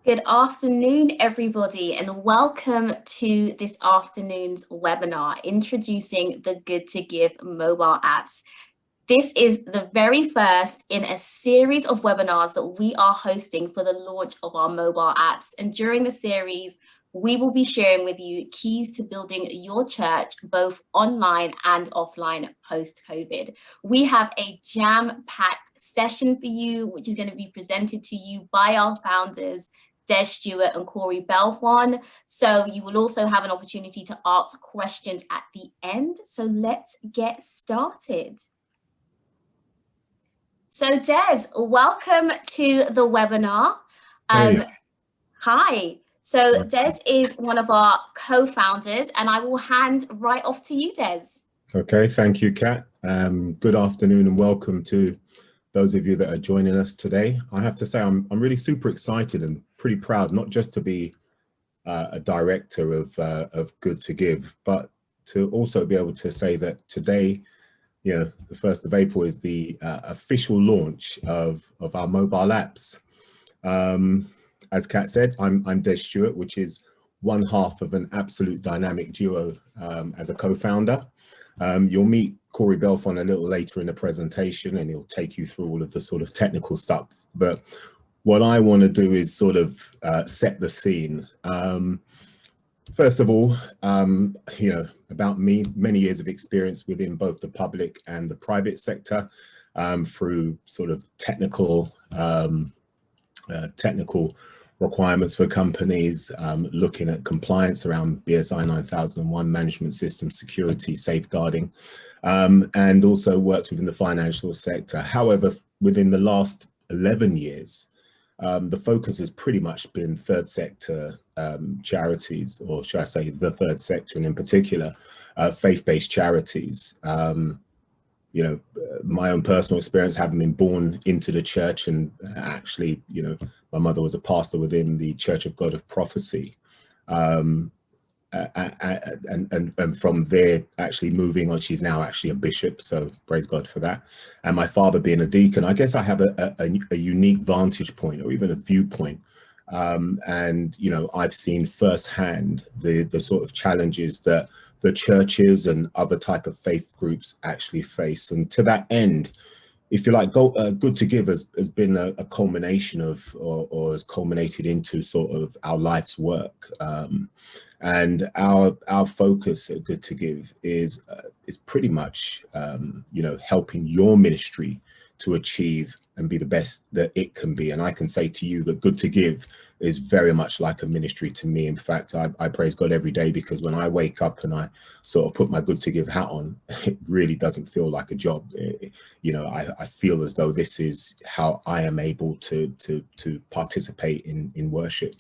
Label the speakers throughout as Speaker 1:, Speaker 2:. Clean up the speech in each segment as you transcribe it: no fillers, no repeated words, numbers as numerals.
Speaker 1: Good afternoon, everybody, and welcome to this afternoon's webinar, introducing the Good to Give mobile apps. This is the very first in a series of webinars that we are hosting for the launch of our mobile apps. And during the series, we will be sharing with you keys to building your church, both online and offline post-COVID. We have a jam-packed session for you, which is going to be presented to you by our founders, Des Stewart and Corey Belfon. So you will also have an opportunity to ask questions at the end. So let's get started. So Des, welcome to the webinar. Hi. So Des is one of our co-founders, and I will hand right off to you, Des.
Speaker 2: Okay, thank you, Kat. Good afternoon and welcome to those of you that are joining us today. I have to say I'm really super excited and pretty proud, not just to be a director of Good to Give, but to also be able to say that today, you know, the 1st of April is the official launch of our mobile apps. As Kat said, I'm Des Stewart, which is one half of an absolute dynamic duo as a co-founder. You'll meet Corey Belfon a little later in the presentation, and he'll take you through all of the sort of technical stuff. But what I want to do is sort of set the scene. First of all, you know, about me, many years of experience within both the public and the private sector through sort of technical requirements for companies, looking at compliance around BSI 9001, management system security, safeguarding, and also worked within the financial sector. However, within the last 11 years, the focus has pretty much been third sector charities, or should I say the third sector, and in particular, faith-based charities. You know, my own personal experience, having been born into the church, and actually, you know, my mother was a pastor within the Church of God of Prophecy. And from there, actually moving on, she's now actually a bishop, so praise God for that. And my father being a deacon, I guess I have a unique vantage point, or even a viewpoint. And, you know, I've seen firsthand the sort of challenges that the churches and other type of faith groups actually face. And to that end, if you like, Good to Give has been a culmination of, or has culminated into sort of our life's work. And our focus at Good to Give is pretty much, you know, helping your ministry to achieve and be the best that it can be. And I can say to you that Good to Give is very much like a ministry to me. In fact, I praise God every day, because when I wake up and I sort of put my Good to Give hat on, it really doesn't feel like a job. You know, I feel as though this is how I am able to participate in worship.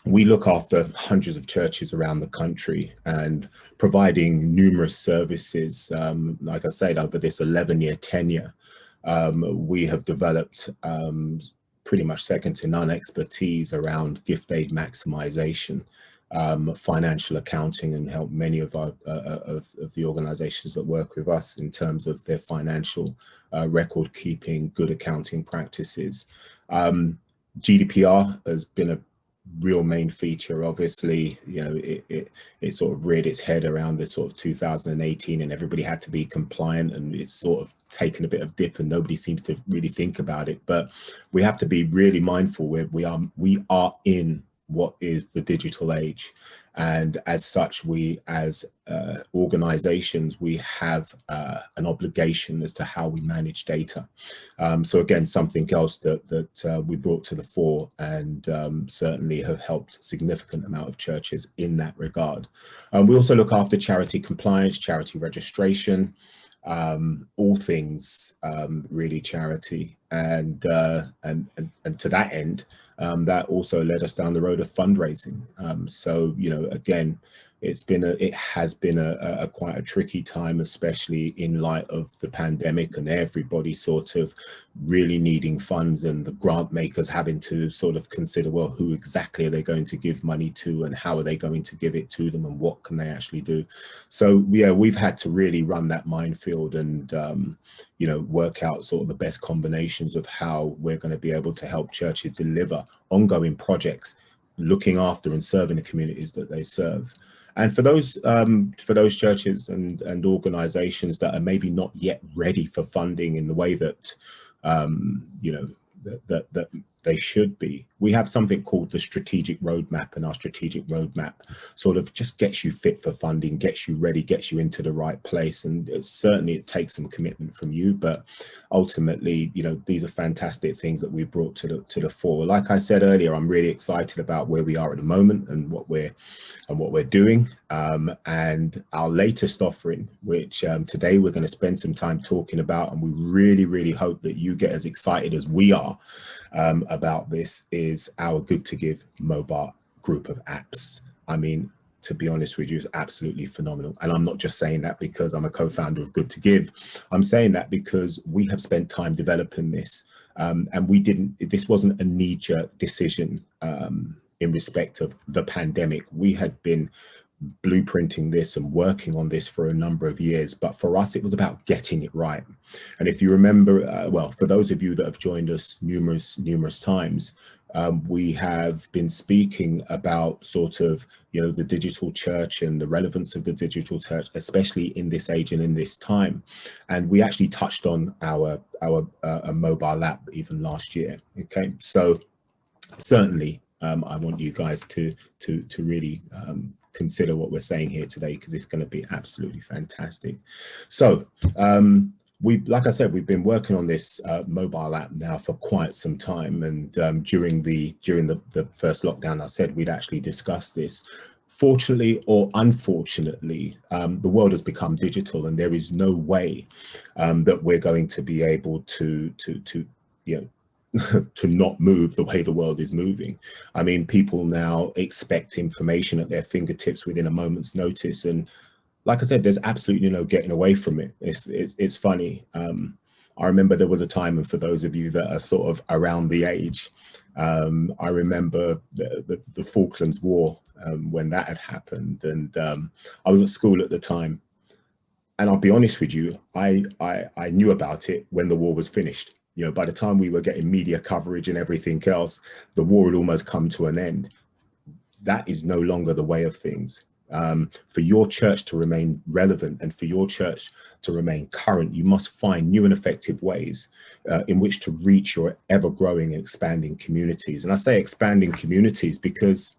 Speaker 2: We look after hundreds of churches around the country and providing numerous services. Like I said, over this 11-year tenure, we have developed pretty much second to none expertise around gift aid maximization, financial accounting, and help many of our of the organizations that work with us in terms of their financial record keeping, good accounting practices. GDPR has been a real main feature. Obviously, you know, it sort of reared its head around the sort of 2018, and everybody had to be compliant, and it's sort of taken a bit of dip, and nobody seems to really think about it. But we have to be really mindful where we are in what is the digital age, and as such, we as organizations, we have an obligation as to how we manage data. So again, something else that we brought to the fore, and certainly have helped a significant amount of churches in that regard. We also look after charity compliance, charity registration, all things really charity, and to that end, that also led us down the road of fundraising. So, you know, again, it has been a quite a tricky time, especially in light of the pandemic and everybody sort of really needing funds, and the grant makers having to sort of consider, well, who exactly are they going to give money to, and how are they going to give it to them, and what can they actually do? So yeah, we've had to really run that minefield and you know, work out sort of the best combinations of how we're going to be able to help churches deliver ongoing projects, looking after and serving the communities that they serve. And for those churches and organizations that are maybe not yet ready for funding in the way that you know, that they should be, we have something called the strategic roadmap, and our strategic roadmap sort of just gets you fit for funding, gets you ready, gets you into the right place. And it takes some commitment from you, but ultimately, you know, these are fantastic things that we brought to the fore. Like I said earlier, I'm really excited about where we are at the moment and what we're doing, and our latest offering, which today we're going to spend some time talking about, and we really hope that you get as excited as we are about this, is our Good to Give mobile group of apps. I mean, to be honest with you, is absolutely phenomenal. And I'm not just saying that because I'm a co-founder of Good to Give. I'm saying that because we have spent time developing this, and this wasn't a knee-jerk decision in respect of the pandemic. We had been blueprinting this and working on this for a number of years, but for us it was about getting it right. And if you remember, well, for those of you that have joined us numerous times, we have been speaking about sort of, you know, the digital church and the relevance of the digital church, especially in this age and in this time. And we actually touched on our mobile app even last year. Okay, so certainly I want you guys to really consider what we're saying here today, because it's going to be absolutely fantastic. So like I said, we've been working on this mobile app now for quite some time, and during the first lockdown, I said we'd actually discuss this. Fortunately or unfortunately, the world has become digital, and there is no way that we're going to be able to you know, to not move the way the world is moving. I mean, people now expect information at their fingertips within a moment's notice, and like I said, there's absolutely no getting away from it. It's funny. I remember there was a time, and for those of you that are sort of around the age, I remember the Falklands War, when that had happened, and I was at school at the time, and I'll be honest with you, I knew about it when the war was finished. You know, by the time we were getting media coverage and everything else, the war had almost come to an end. That is no longer the way of things. For your church to remain relevant and for your church to remain current, you must find new and effective ways in which to reach your ever-growing and expanding communities. And I say expanding communities because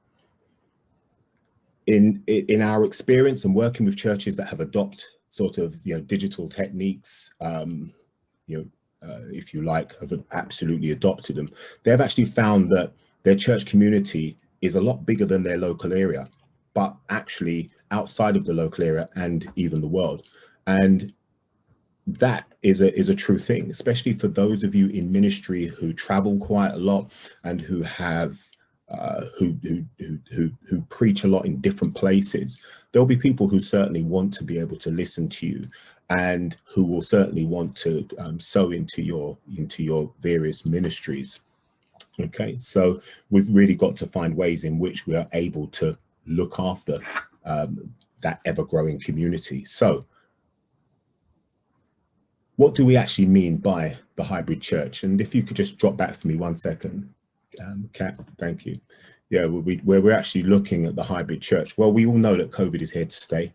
Speaker 2: in our experience and working with churches that have adopted sort of, you know, digital techniques, you know, if you like, have absolutely adopted them, they've actually found that their church community is a lot bigger than their local area, but actually outside of the local area and even the world. And that is a true thing, especially for those of you in ministry who travel quite a lot and who have who preach a lot in different places. There'll be people who certainly want to be able to listen to you, and who will certainly want to sow into your various ministries. Okay, so we've really got to find ways in which we are able to look after that ever-growing community. So what do we actually mean by the hybrid church? And if you could just drop back for me 1 second, Kat, thank you. Yeah, where we're actually looking at the hybrid church. Well, we all know that COVID is here to stay.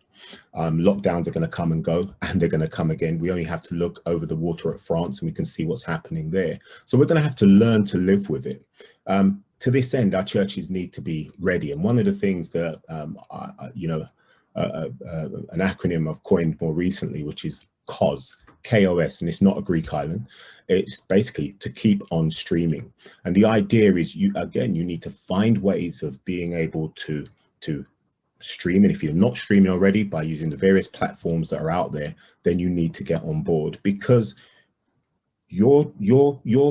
Speaker 2: Lockdowns are going to come and go, and they're going to come again. We only have to look over the water at France and we can see what's happening there. So we're going to have to learn to live with it. To this end, our churches need to be ready. And one of the things that, you know, an acronym I've coined more recently, which is KOS, KOS, and it's not a Greek island. It's basically to keep on streaming. And the idea is, you need to find ways of being able to stream. And if you're not streaming already by using the various platforms that are out there, then you need to get on board, because your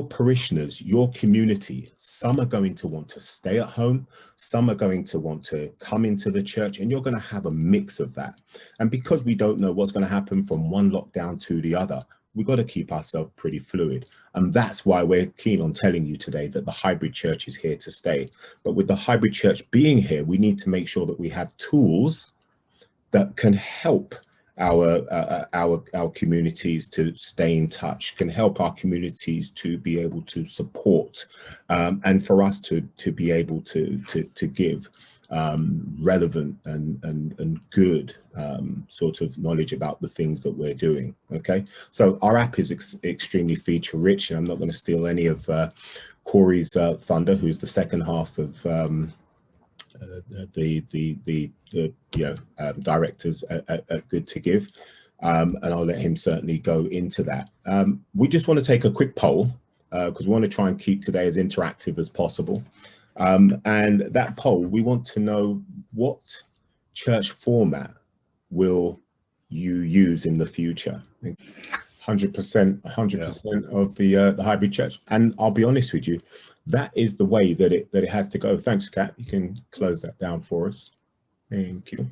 Speaker 2: parishioners, your community, some are going to want to stay at home, some are going to want to come into the church, and you're going to have a mix of that. And because we don't know what's going to happen from one lockdown to the other, we've got to keep ourselves pretty fluid. And that's why we're keen on telling you today that the hybrid church is here to stay. But with the hybrid church being here, we need to make sure that we have tools that can help our communities to stay in touch, can help our communities to be able to support, and for us to be able to give relevant and good sort of knowledge about the things that we're doing. Okay, so our app is extremely feature rich, and I'm not going to steal any of Corey's thunder, who's the second half of the directors at Good to Give, and I'll let him certainly go into that. We just want to take a quick poll because we want to try and keep today as interactive as possible. And that poll, we want to know, what church format will you use in the future? 100% of the hybrid church. And I'll be honest with you, that is the way that it has to go. Thanks, Kat. You can close that down for us. Thank you.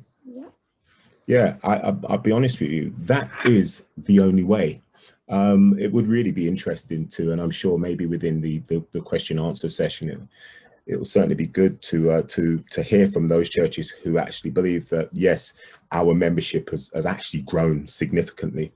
Speaker 2: Yeah, I'll be honest with you, that is the only way. It would really be interesting to, and I'm sure maybe within the question answer session, it will certainly be good to hear from those churches who actually believe that, yes, our membership has actually grown significantly,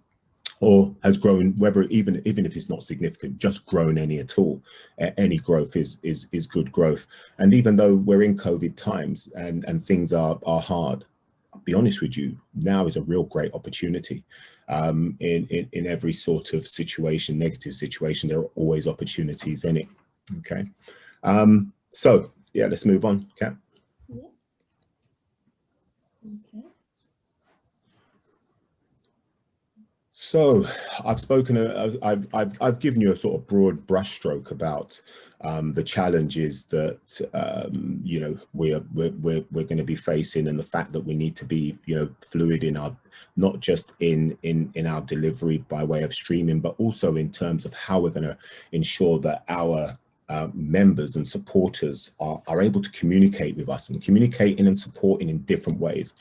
Speaker 2: or has grown, whether even if it's not significant, just grown any at all. Any growth is good growth. And even though we're in COVID times and things are hard, I'll be honest with you, now is a real great opportunity. In every sort of situation, negative situation, there are always opportunities in it. Okay. So yeah, let's move on, Kat.
Speaker 1: Yeah. Okay.
Speaker 2: So I've spoken, I've given you a sort of broad brushstroke about the challenges that we're going to be facing, and the fact that we need to be fluid in our, not just in our delivery by way of streaming, but also in terms of how we're going to ensure that our members and supporters are able to communicate with us, and communicating and supporting in different ways.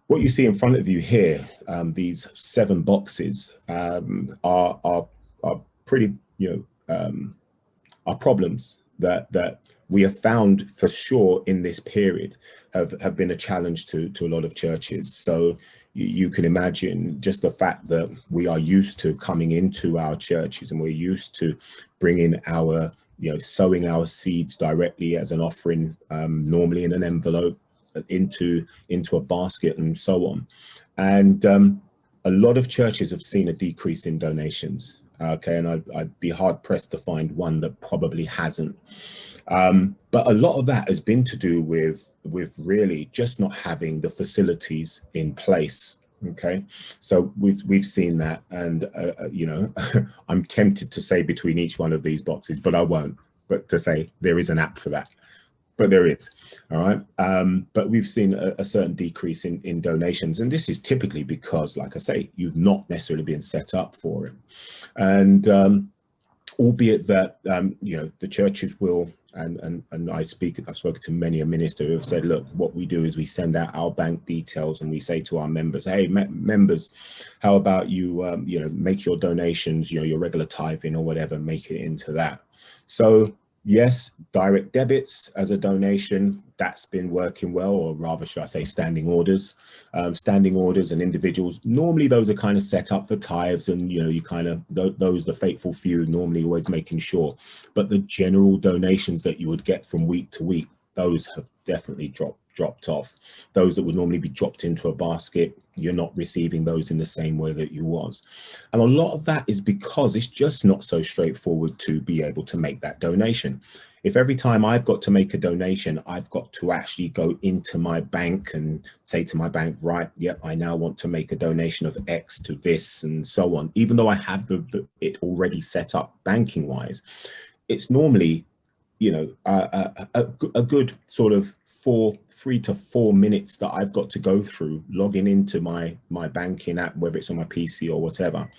Speaker 2: What you see in front of you here, these 7 boxes, are pretty, are problems that we have found for sure in this period have been a challenge to a lot of churches. So you can imagine just the fact that we are used to coming into our churches, and we're used to bringing our, sowing our seeds directly as an offering, normally in an envelope, into a basket and so on. And a lot of churches have seen a decrease in donations. Okay, and I'd be hard pressed to find one that probably hasn't. But a lot of that has been to do with really just not having the facilities in place. Okay, so we've seen that, and I'm tempted to say between each one of these boxes, but I won't. But to say there is an app for that. But there is, all right. But we've seen a certain decrease in donations, and this is typically because, like I say, you've not necessarily been set up for it. And albeit that the churches will, and I've spoken to many a minister who have said, look, what we do is we send out our bank details, and we say to our members, hey, members, how about you make your donations, your regular tithing or whatever, make it into that. So yes, direct debits as a donation, that's been working well, or rather, should I say, standing orders. Standing orders and individuals, normally those are kind of set up for tithes, and you kind of, those, the faithful few, normally always making sure. But the general donations that you would get from week to week, those have definitely dropped off. Those that would normally be dropped into a basket, you're not receiving those in the same way that you was. And a lot of that is because it's just not so straightforward to be able to make that donation. If every time I've got to make a donation, I've got to actually go into my bank and say to my bank, right, yep, I now want to make a donation of X to this and so on, even though I have it already set up banking wise, it's normally, a good sort of 3 to 4 minutes that I've got to go through logging into my banking app, whether it's on my PC or whatever,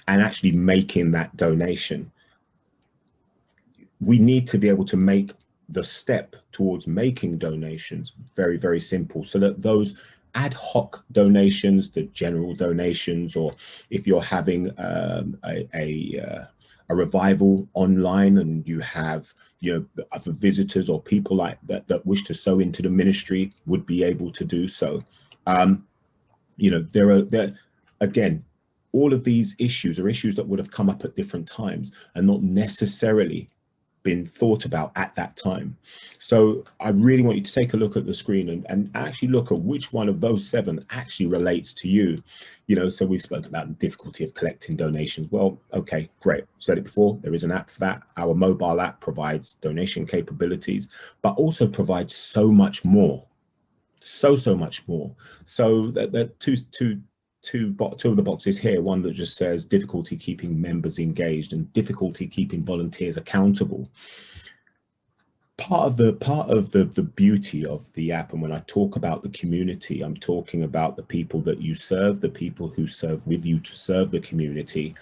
Speaker 2: and actually making that donation. We need to be able to make the step towards making donations very, very simple, so that those ad hoc donations, the general donations, or if you're having a revival online and you have other visitors or people like that wish to sow into the ministry, would be able to do so. again, all of these issues are issues that would have come up at different times and not necessarily been thought about at that time. So I really want you to take a look at the screen and actually look at which one of those 7 actually relates to you. So we've spoken about the difficulty of collecting donations. Well, okay, great. I've said it before, there is an app for that. Our mobile app provides donation capabilities, but also provides so much more. So much more. So that two of the boxes here, one that just says difficulty keeping members engaged and difficulty keeping volunteers accountable. Part of the beauty of the app, and when I talk about the community, I'm talking about the people that you serve, the people who serve with you to serve the community,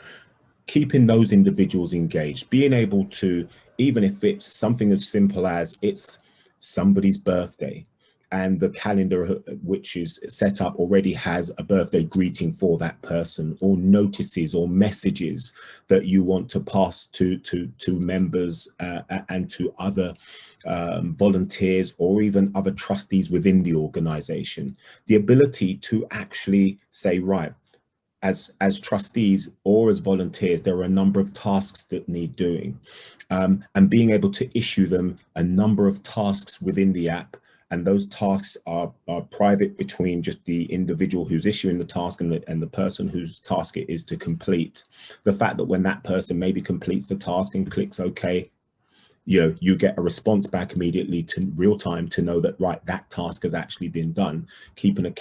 Speaker 2: keeping those individuals engaged, being able to, even if it's something as simple as it's somebody's birthday, and the calendar which is set up already has a birthday greeting for that person, or notices or messages that you want to pass to members and to other volunteers or even other trustees within the organization. The ability to actually say, right, as trustees or as volunteers, there are a number of tasks that need doing, and being able to issue them a number of tasks within the app. And those tasks are private between just the individual who's issuing the task and the person whose task it is to complete. The fact that when that person maybe completes the task and clicks OK, you get a response back immediately to real time to know that, right, that task has actually been done. Keeping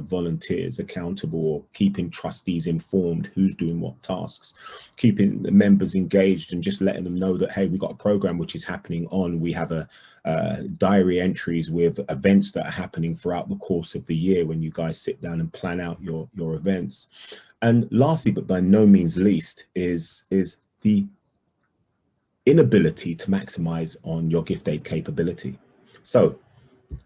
Speaker 2: volunteers accountable, or keeping trustees informed who's doing what tasks, keeping the members engaged and just letting them know that, hey, we've got a program which is happening on. We have a diary entries with events that are happening throughout the course of the year when you guys sit down and plan out your events. And lastly, but by no means least, is the inability to maximize on your gift aid capability. So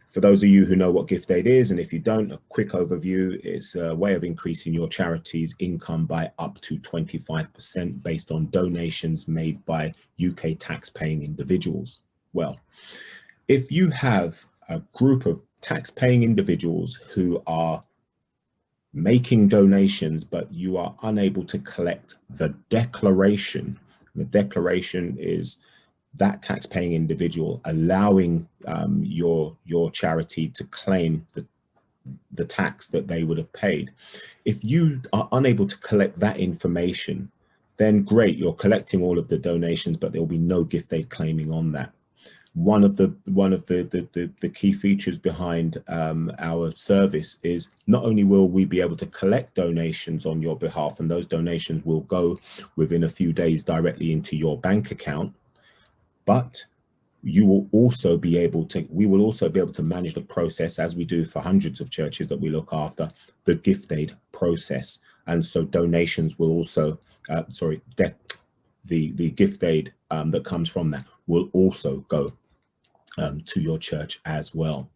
Speaker 2: for those of you who know what gift aid is, and if you don't, a quick overview: it's a way of increasing your charity's income by up to 25% based on donations made by UK tax-paying individuals. Well, if you have a group of tax-paying individuals who are making donations, but you are unable to collect the declaration. The declaration is that tax-paying individual allowing your charity to claim the tax that they would have paid. If you are unable to collect that information, then great, you're collecting all of the donations, but there will be no gift aid claiming on that. One of the key features behind our service is not only will we be able to collect donations on your behalf, and those donations will go within a few days directly into your bank account, but you will also be able to, we will also be able to manage the process, as we do for hundreds of churches that we look after, the gift aid process. And so donations will also, the gift aid that comes from that will also go to your church as well.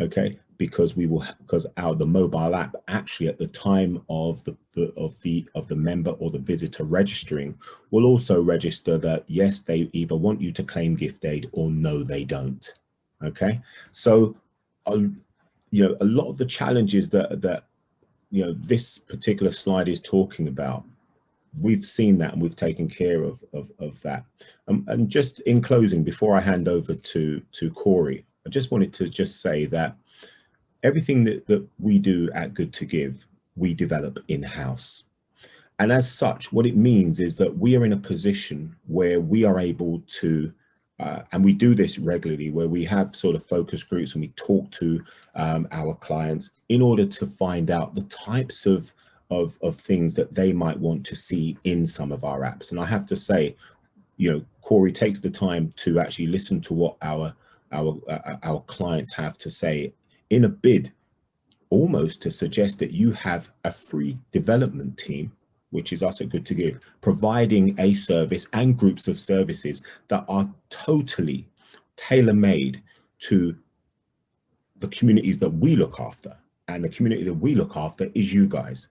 Speaker 2: Okay, because the mobile app actually at the time of the member or the visitor registering will also register that yes, they either want you to claim gift aid or no, they don't. Okay, so a lot of the challenges that this particular slide is talking about, we've seen that and we've taken care of that. And just in closing, before I hand over to Corey, I just wanted to just say that everything that we do at Good to Give, we develop in-house. And as such, what it means is that we are in a position where we are able to, and we do this regularly, where we have sort of focus groups and we talk to our clients in order to find out the types of things that they might want to see in some of our apps. And I have to say, Corey takes the time to actually listen to what our clients have to say in a bid almost to suggest that you have a free development team, which is us at Good to Give, providing a service and groups of services that are totally tailor-made to the communities that we look after. And the community that we look after is you guys.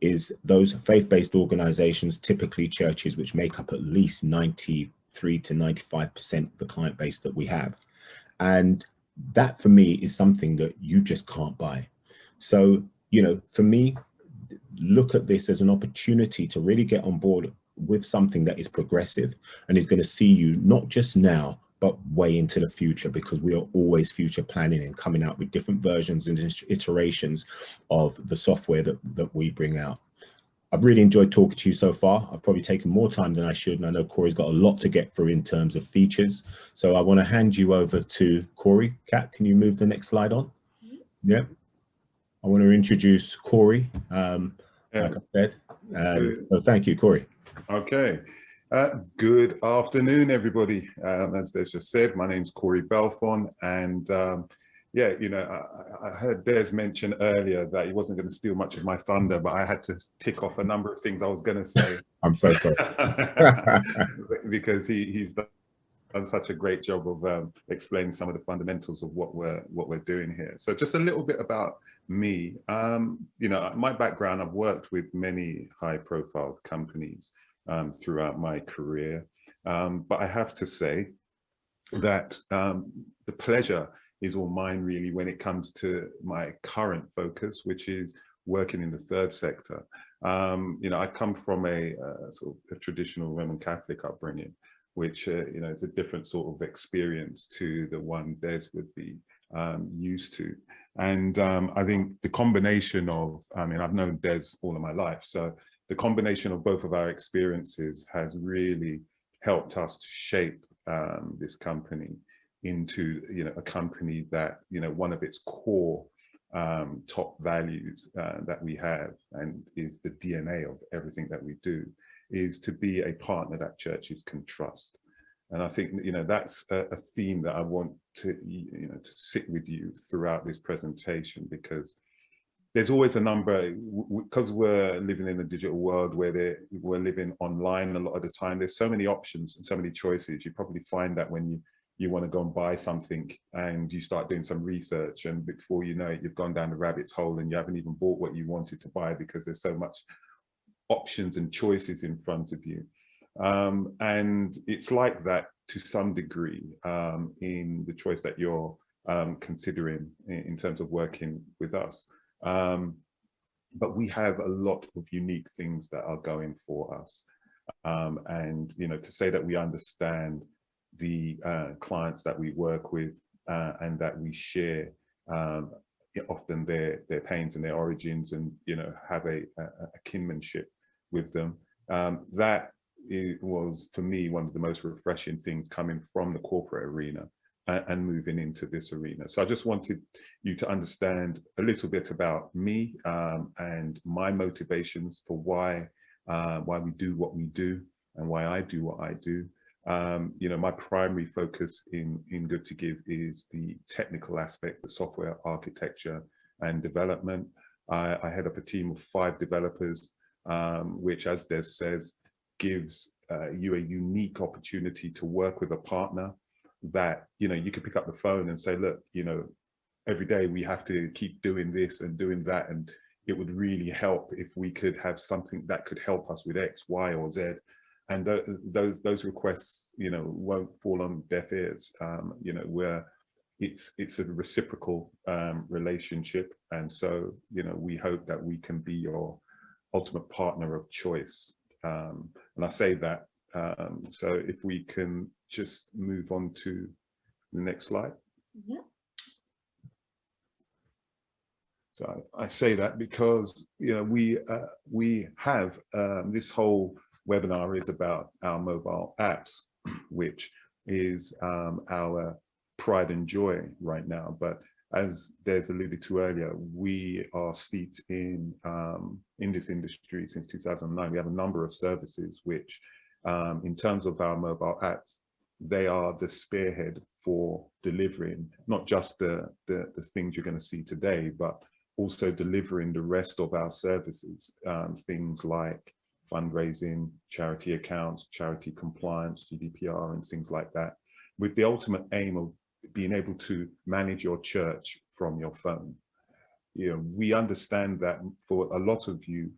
Speaker 2: Is those faith-based organizations, typically churches, which make up at least 93 to 95% of the client base that we have. And that for me is something that you just can't buy. So, for me, look at this as an opportunity to really get on board with something that is progressive and is going to see you not just now, but way into the future, because we are always future planning and coming out with different versions and iterations of the software that we bring out. I've really enjoyed talking to you so far. I've probably taken more time than I should, and I know Corey's got a lot to get through in terms of features. So I want to hand you over to Corey. Kat, can you move the next slide on? Yeah. I want to introduce Corey, like I said. So thank you, Corey.
Speaker 3: Okay. Good afternoon, everybody. As Des just said, my name's Corey Belfon, and yeah, you know, I heard Des mention earlier that he wasn't going to steal much of my thunder, but I had to tick off a number of things I was going to say.
Speaker 2: I'm so sorry.
Speaker 3: Because he's done such a great job of explaining some of the fundamentals of what we're doing here. So just a little bit about me. You know, my background, I've worked with many high-profile companies throughout my career, but I have to say that the pleasure is all mine, really, when it comes to my current focus, which is working in the third sector. You know, I come from a sort of a traditional Roman Catholic upbringing, which you know, is a different sort of experience to the one Des would be used to. And I think the combination of, I mean, I've known Des all of my life, so the combination of both of our experiences has really helped us to shape this company into, you know, a company that, you know, one of its core top values that we have, and is the DNA of everything that we do, is to be a partner that churches can trust. And I think, you know, that's a theme that I want to, you know, to sit with you throughout this presentation, because there's always a number, because we're living in a digital world where we're living online a lot of the time, there's so many options and so many choices. You probably find that when you want to go and buy something and you start doing some research, and before you know it, you've gone down the rabbit's hole and you haven't even bought what you wanted to buy, because there's so much options and choices in front of you. And it's like that to some degree in the choice that you're considering in terms of working with us. But we have a lot of unique things that are going for us. And, you know, to say that we understand the clients that we work with and that we share often their pains and their origins, and, you know, have a kinship with them, that was for me one of the most refreshing things coming from the corporate arena and moving into this arena. So I just wanted you to understand a little bit about me and my motivations for why we do what we do and why I do what I do. You know, my primary focus in Good to Give is the technical aspect, the software architecture and development. I head up a team of 5 developers, which, as Des says, gives you a unique opportunity to work with a partner that, you know, you could pick up the phone and say, look, you know, every day we have to keep doing this and doing that, and it would really help if we could have something that could help us with X, Y, or Z. And those requests, you know, won't fall on deaf ears. You know, where it's a reciprocal relationship, and so, you know, we hope that we can be your ultimate partner of choice. And I say that, so if we can just move on to the next slide.
Speaker 1: Yeah.
Speaker 3: So I say that because, you know, we have this whole webinar is about our mobile apps, which is our pride and joy right now. But as Des alluded to earlier, we are steeped in this industry since 2009. We have a number of services which, in terms of our mobile apps, they are the spearhead for delivering not just the things you're going to see today, but also delivering the rest of our services, things like fundraising, charity accounts, charity compliance, GDPR, and things like that, with the ultimate aim of being able to manage your church from your phone. You know, we understand that for a lot of you,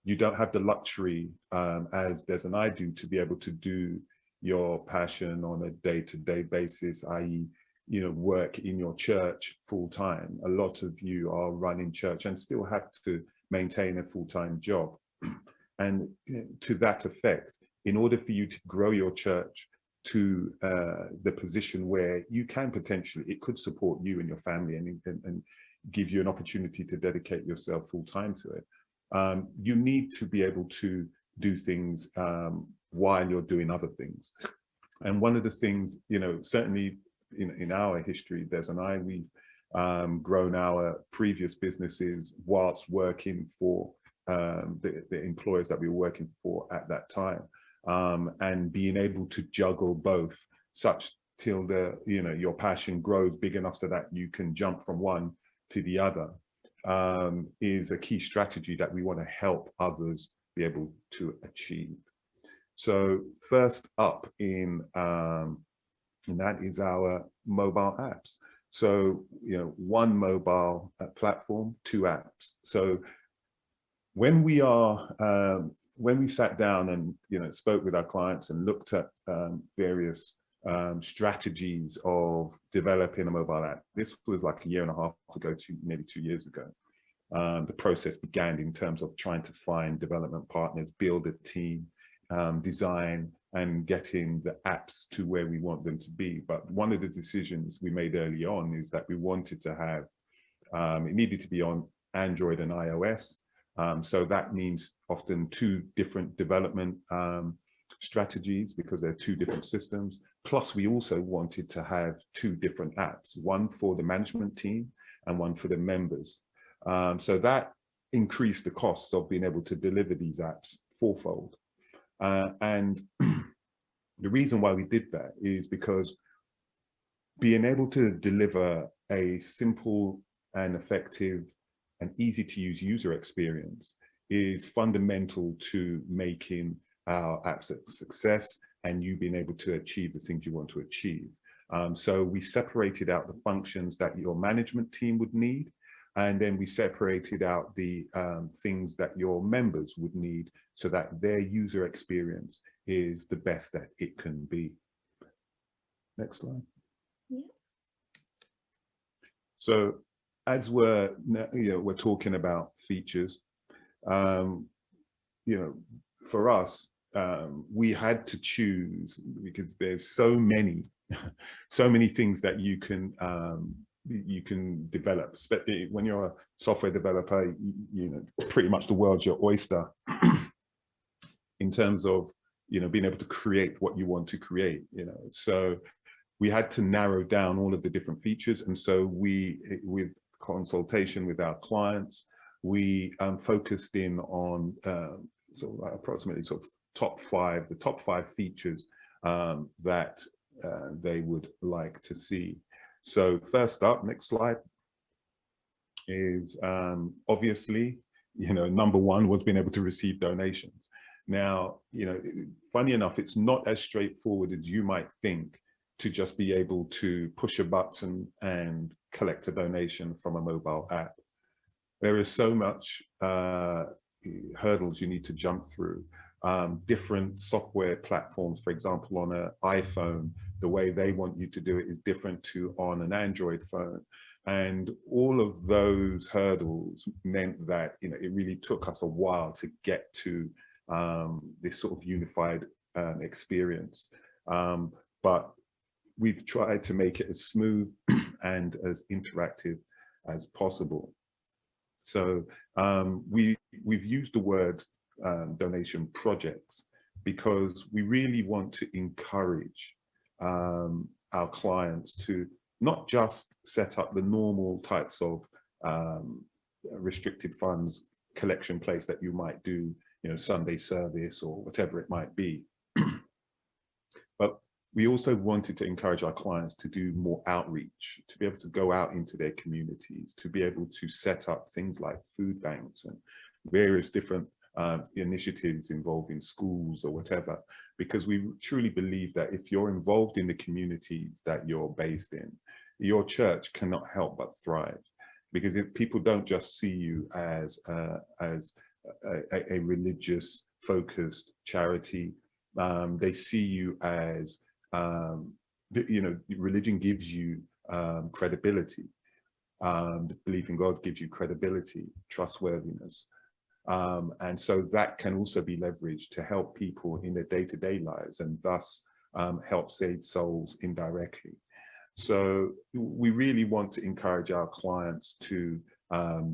Speaker 3: you don't have the luxury, as Des and I do, to be able to do your passion on a day-to-day basis, i.e., you know, work in your church full time. A lot of you are running church and still have to maintain a full-time job. And to that effect, in order for you to grow your church to the position where you can potentially, it could support you and your family and give you an opportunity to dedicate yourself full-time to it, you need to be able to do things while you're doing other things. And one of the things, you know, certainly in our history, Des and I, we've grown our previous businesses whilst working for the employers that we were working for at that time, and being able to juggle both such till the, you know, your passion grows big enough so that you can jump from one to the other, is a key strategy that we want to help others be able to achieve. So first up in that is our mobile apps. So, you know, one mobile platform, two apps. So when we sat down and, you know, spoke with our clients and looked at various strategies of developing a mobile app, this was like a year and a half ago, maybe 2 years ago. The process began in terms of trying to find development partners, build a team, design, and getting the apps to where we want them to be. But one of the decisions we made early on is that we wanted to have, it needed to be on Android and iOS. So that means often two different development strategies because they're two different systems. Plus, we also wanted to have two different apps, one for the management team and one for the members. So that increased the costs of being able to deliver these apps fourfold. And the reason why we did that is because being able to deliver a simple and effective and easy to use user experience is fundamental to making our apps a success and you being able to achieve the things you want to achieve. So we separated out the functions that your management team would need, and then we separated out the things that your members would need so that their user experience is the best that it can be. Next slide.
Speaker 1: Yeah.
Speaker 3: So as we're talking about features, for us, we had to choose because there's so many things that you can develop. Especially when you're a software developer, pretty much the world's your oyster in terms of being able to create what you want to create. So we had to narrow down all of the different features, and so we, with consultation with our clients, we focused in on approximately top five features that they would like to see. So first up, next slide, is obviously, number one was being able to receive donations. Now, funny enough, it's not as straightforward as you might think to just be able to push a button and collect a donation from a mobile app. There is so much hurdles you need to jump through. Different software platforms, for example, on an iPhone, the way they want you to do it is different to on an Android phone. And all of those hurdles meant that it really took us a while to get to this sort of unified experience. But we've tried to make it as smooth and as interactive as possible. So we've used the words donation projects because we really want to encourage our clients to not just set up the normal types of restricted funds collection place that you might do, Sunday service or whatever it might be. But we also wanted to encourage our clients to do more outreach, to be able to go out into their communities, to be able to set up things like food banks and various different initiatives involving schools or whatever, because we truly believe that if you're involved in the communities that you're based in, your church cannot help but thrive. Because if people don't just see you as a religious focused charity, they see you as religion gives you credibility. Belief in God gives you credibility, trustworthiness. And so that can also be leveraged to help people in their day-to-day lives, and thus help save souls indirectly. So we really want to encourage our clients to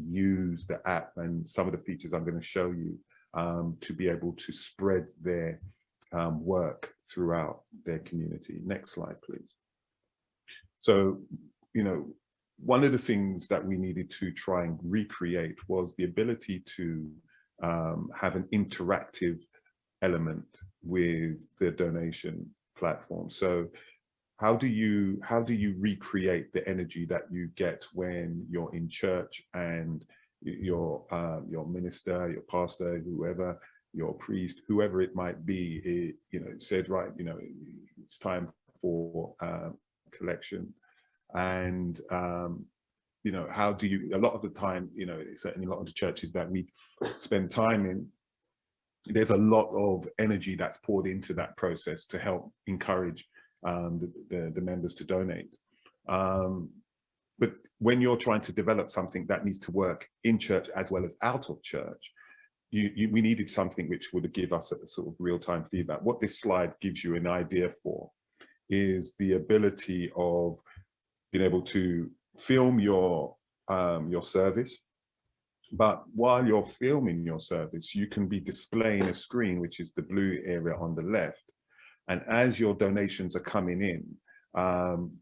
Speaker 3: use the app and some of the features I'm going to show you to be able to spread their work throughout their community. Next slide, please. So, you know, one of the things that we needed to try and recreate was the ability to have an interactive element with the donation platform. So how do you recreate the energy that you get when you're in church and your minister, your pastor, whoever, your priest, whoever it might be, you know, said, right, you know, it's time for collection. And you know, how do you, a lot of the time, you know, certainly a lot of the churches that we spend time in, there's a lot of energy that's poured into that process to help encourage the members to donate. But when you're trying to develop something that needs to work in church as well as out of church, we needed something which would give us a sort of real-time feedback. What this slide gives you an idea for is the ability of being able to film your service, but while you're filming your service, you can be displaying a screen, which is the blue area on the left. And as your donations are coming in,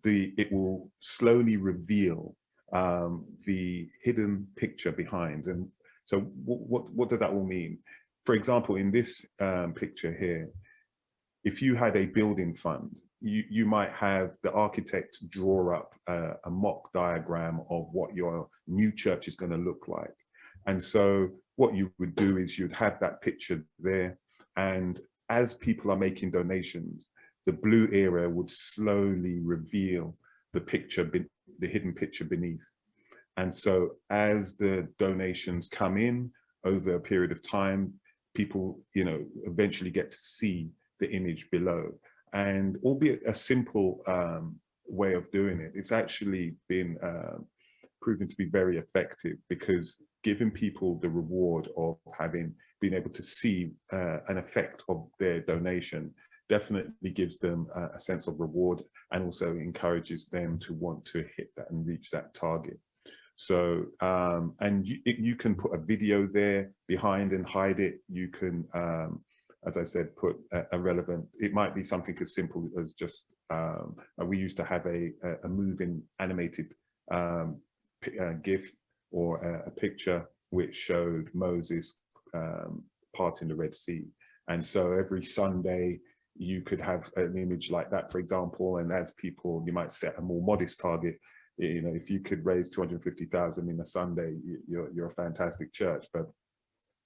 Speaker 3: it will slowly reveal the hidden picture behind. And so what does that all mean? For example, in this picture here, if you had a building fund, you might have the architect draw up a mock diagram of what your new church is going to look like. And so what you would do is you'd have that picture there, and as people are making donations, the blue area would slowly reveal the picture, the hidden picture beneath. And so as the donations come in over a period of time, people, you know, eventually get to see the image below. And albeit a simple way of doing it, it's actually been proven to be very effective, because giving people the reward of been able to see an effect of their donation definitely gives them a sense of reward, and also encourages them to want to hit that and reach that target. So, and you can put a video there behind and hide it. You can, as I said, put a relevant, it might be something as simple as just, we used to have a moving animated GIF or a picture which showed Moses parting the Red Sea. And so every Sunday you could have an image like that, for example, and as people, you might set a more modest target. You know, if you could raise 250,000 in a Sunday, you're a fantastic church. But,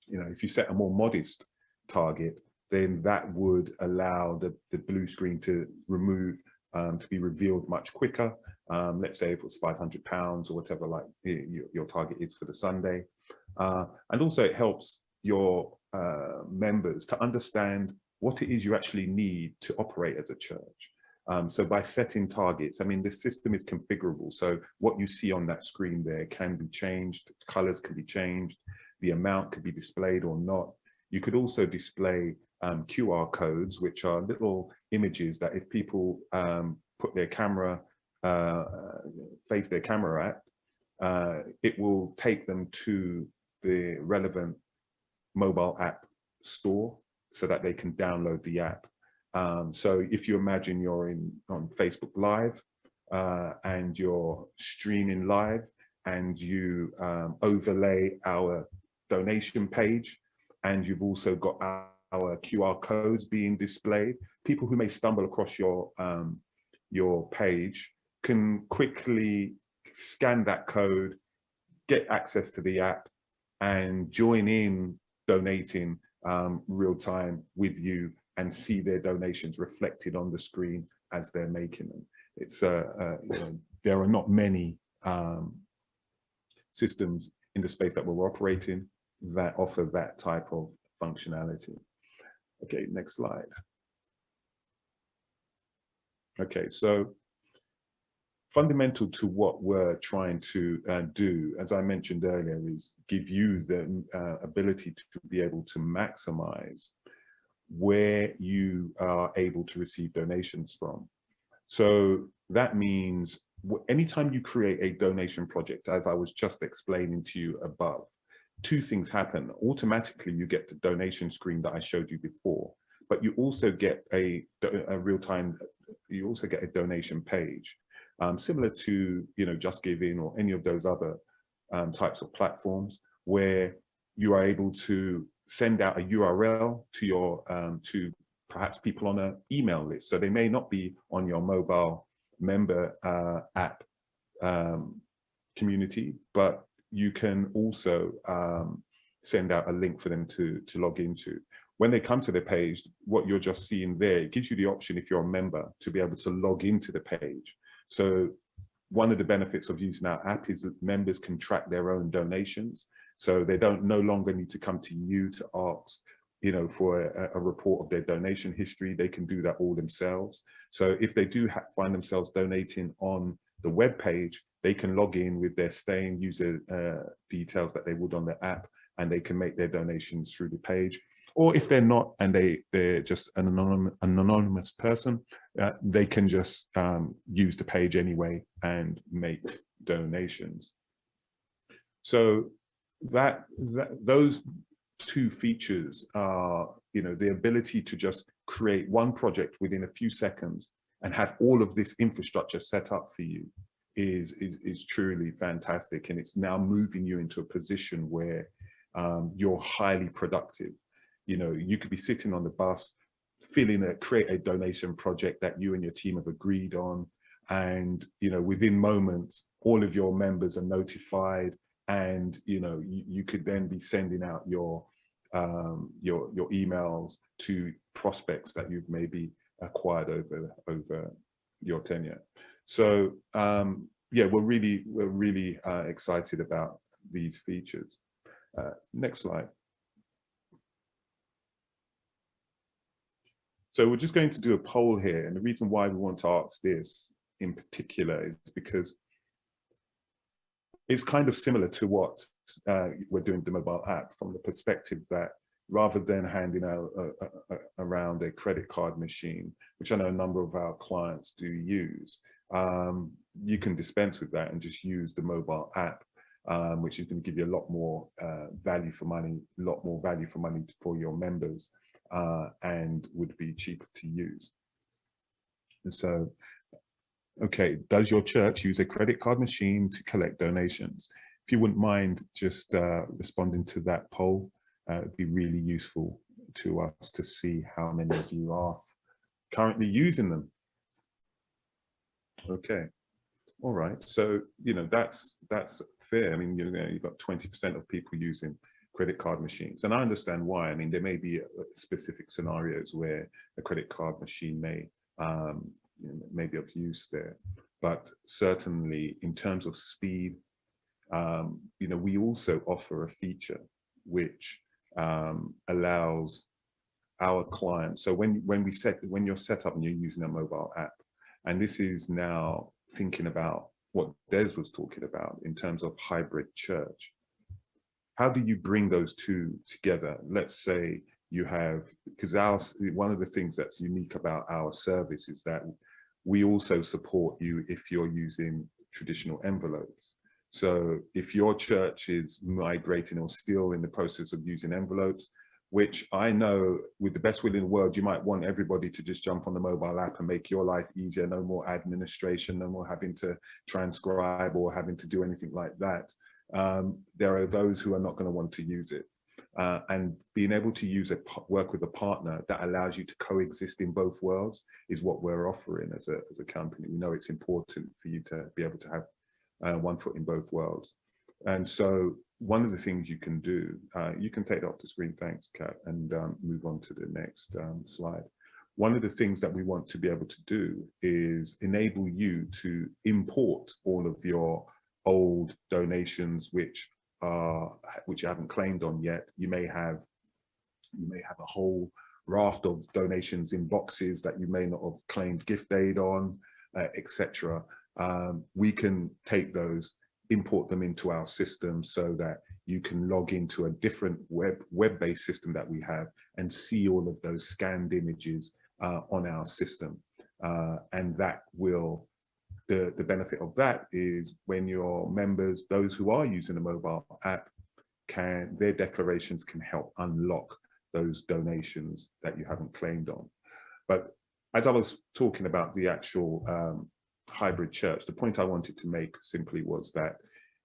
Speaker 3: you know, if you set a more modest target, then that would allow the blue screen to to be revealed much quicker. Let's say if it was £500 or whatever, like your target is for the Sunday. And also it helps your members to understand what it is you actually need to operate as a church. So by setting targets, I mean, the system is configurable. So what you see on that screen there can be changed, colors can be changed, the amount could be displayed or not. You could also display QR codes, which are little images that if people put their camera, face their camera at, it will take them to the relevant mobile app store so that they can download the app. So if you imagine you're on Facebook Live and you're streaming live, and you overlay our donation page, and you've also got our QR codes being displayed, people who may stumble across your page can quickly scan that code, get access to the app, and join in donating real time with you, and see their donations reflected on the screen as they're making them. It's you know, there are not many systems in the space that we're operating that offer that type of functionality. Okay, next slide. Okay, so fundamental to what we're trying to do, as I mentioned earlier, is give you the ability to be able to maximize where you are able to receive donations from. So that means anytime you create a donation project, as I was just explaining to you above, two things happen. Automatically, you get the donation screen that I showed you before, but you also get a real-time, you also get a donation page. Similar to, you know, Just Giving or any of those other types of platforms, where you are able to send out a URL to your to perhaps people on an email list. So they may not be on your mobile member app community, but you can also send out a link for them to log into. When they come to the page, what you're just seeing there, it gives you the option, if you're a member, to be able to log into the page. So one of the benefits of using our app is that members can track their own donations. So they don't no longer need to come to you to ask, you know, for a report of their donation history. They can do that all themselves. So if they do find themselves donating on the web page, they can log in with their same user details that they would on the app, and they can make their donations through the page. Or if they're not, and they're just an anonymous person, they can just use the page anyway and make donations. So those two features are, you know, the ability to just create one project within a few seconds and have all of this infrastructure set up for you is truly fantastic. And it's now moving you into a position where you're highly productive. You know, you could be sitting on the bus, create a donation project that you and your team have agreed on. And, you know, within moments, all of your members are notified, and, you know, you could then be sending out your emails to prospects that you've maybe acquired over your tenure. So yeah, we're really excited about these features. Next slide. So we're just going to do a poll here, and the reason why we want to ask this in particular is because it's kind of similar to what we're doing with the mobile app, from the perspective that rather than handing out around a credit card machine, which I know a number of our clients do use, you can dispense with that and just use the mobile app, which is going to give you a lot more value for money for your members, and would be cheaper to use. And so, okay, does your church use a credit card machine to collect donations? If you wouldn't mind just responding to that poll, it'd be really useful to us to see how many of you are currently using them. Okay, all right. So, you know, that's fair. I mean, you know, you've got 20% of people using credit card machines, and I understand why. I mean, there may be specific scenarios where a credit card machine may be of use there, but certainly in terms of speed, you know, we also offer a feature which allows our clients. So when you're set up and you're using a mobile app, and this is now thinking about what Des was talking about in terms of hybrid church. How do you bring those two together? Let's say you have, because one of the things that's unique about our service is that we also support you if you're using traditional envelopes. So if your church is migrating or still in the process of using envelopes, which I know with the best will in the world, you might want everybody to just jump on the mobile app and make your life easier, no more administration, no more having to transcribe or having to do anything like that. There are those who are not going to want to use it. And being able to work with a partner that allows you to coexist in both worlds is what we're offering as a company. We know it's important for you to be able to have one foot in both worlds. And so one of the things you can do, you can take that off the screen, thanks, Kat, and move on to the next slide. One of the things that we want to be able to do is enable you to import all of your old donations which you haven't claimed on yet. You may have a whole raft of donations in boxes that you may not have claimed gift aid on, etc. we can take those, import them into our system so that you can log into a different web-based system that we have and see all of those scanned images on our system. And that will, the benefit of that is when your members, those who are using the mobile app, their declarations can help unlock those donations that you haven't claimed on. But as I was talking about the actual hybrid church, the point I wanted to make simply was that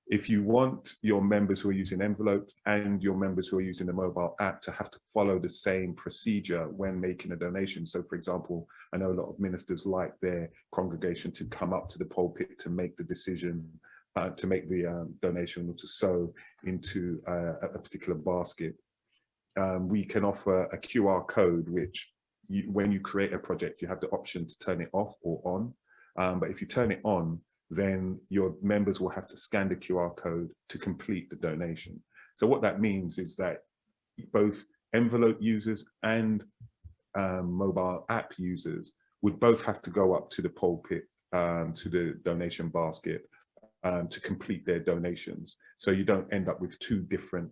Speaker 3: if you want your members who are using envelopes and your members who are using the mobile app to have to follow the same procedure when making a donation. So for example, I know a lot of ministers like their congregation to come up to the pulpit to make the decision, to make the donation or to sow into a particular basket. We can offer a QR code, which when you create a project, you have the option to turn it off or on. But if you turn it on, then your members will have to scan the QR code to complete the donation. So what that means is that both envelope users and mobile app users would both have to go up to the pulpit, to the donation basket, to complete their donations. So you don't end up with two different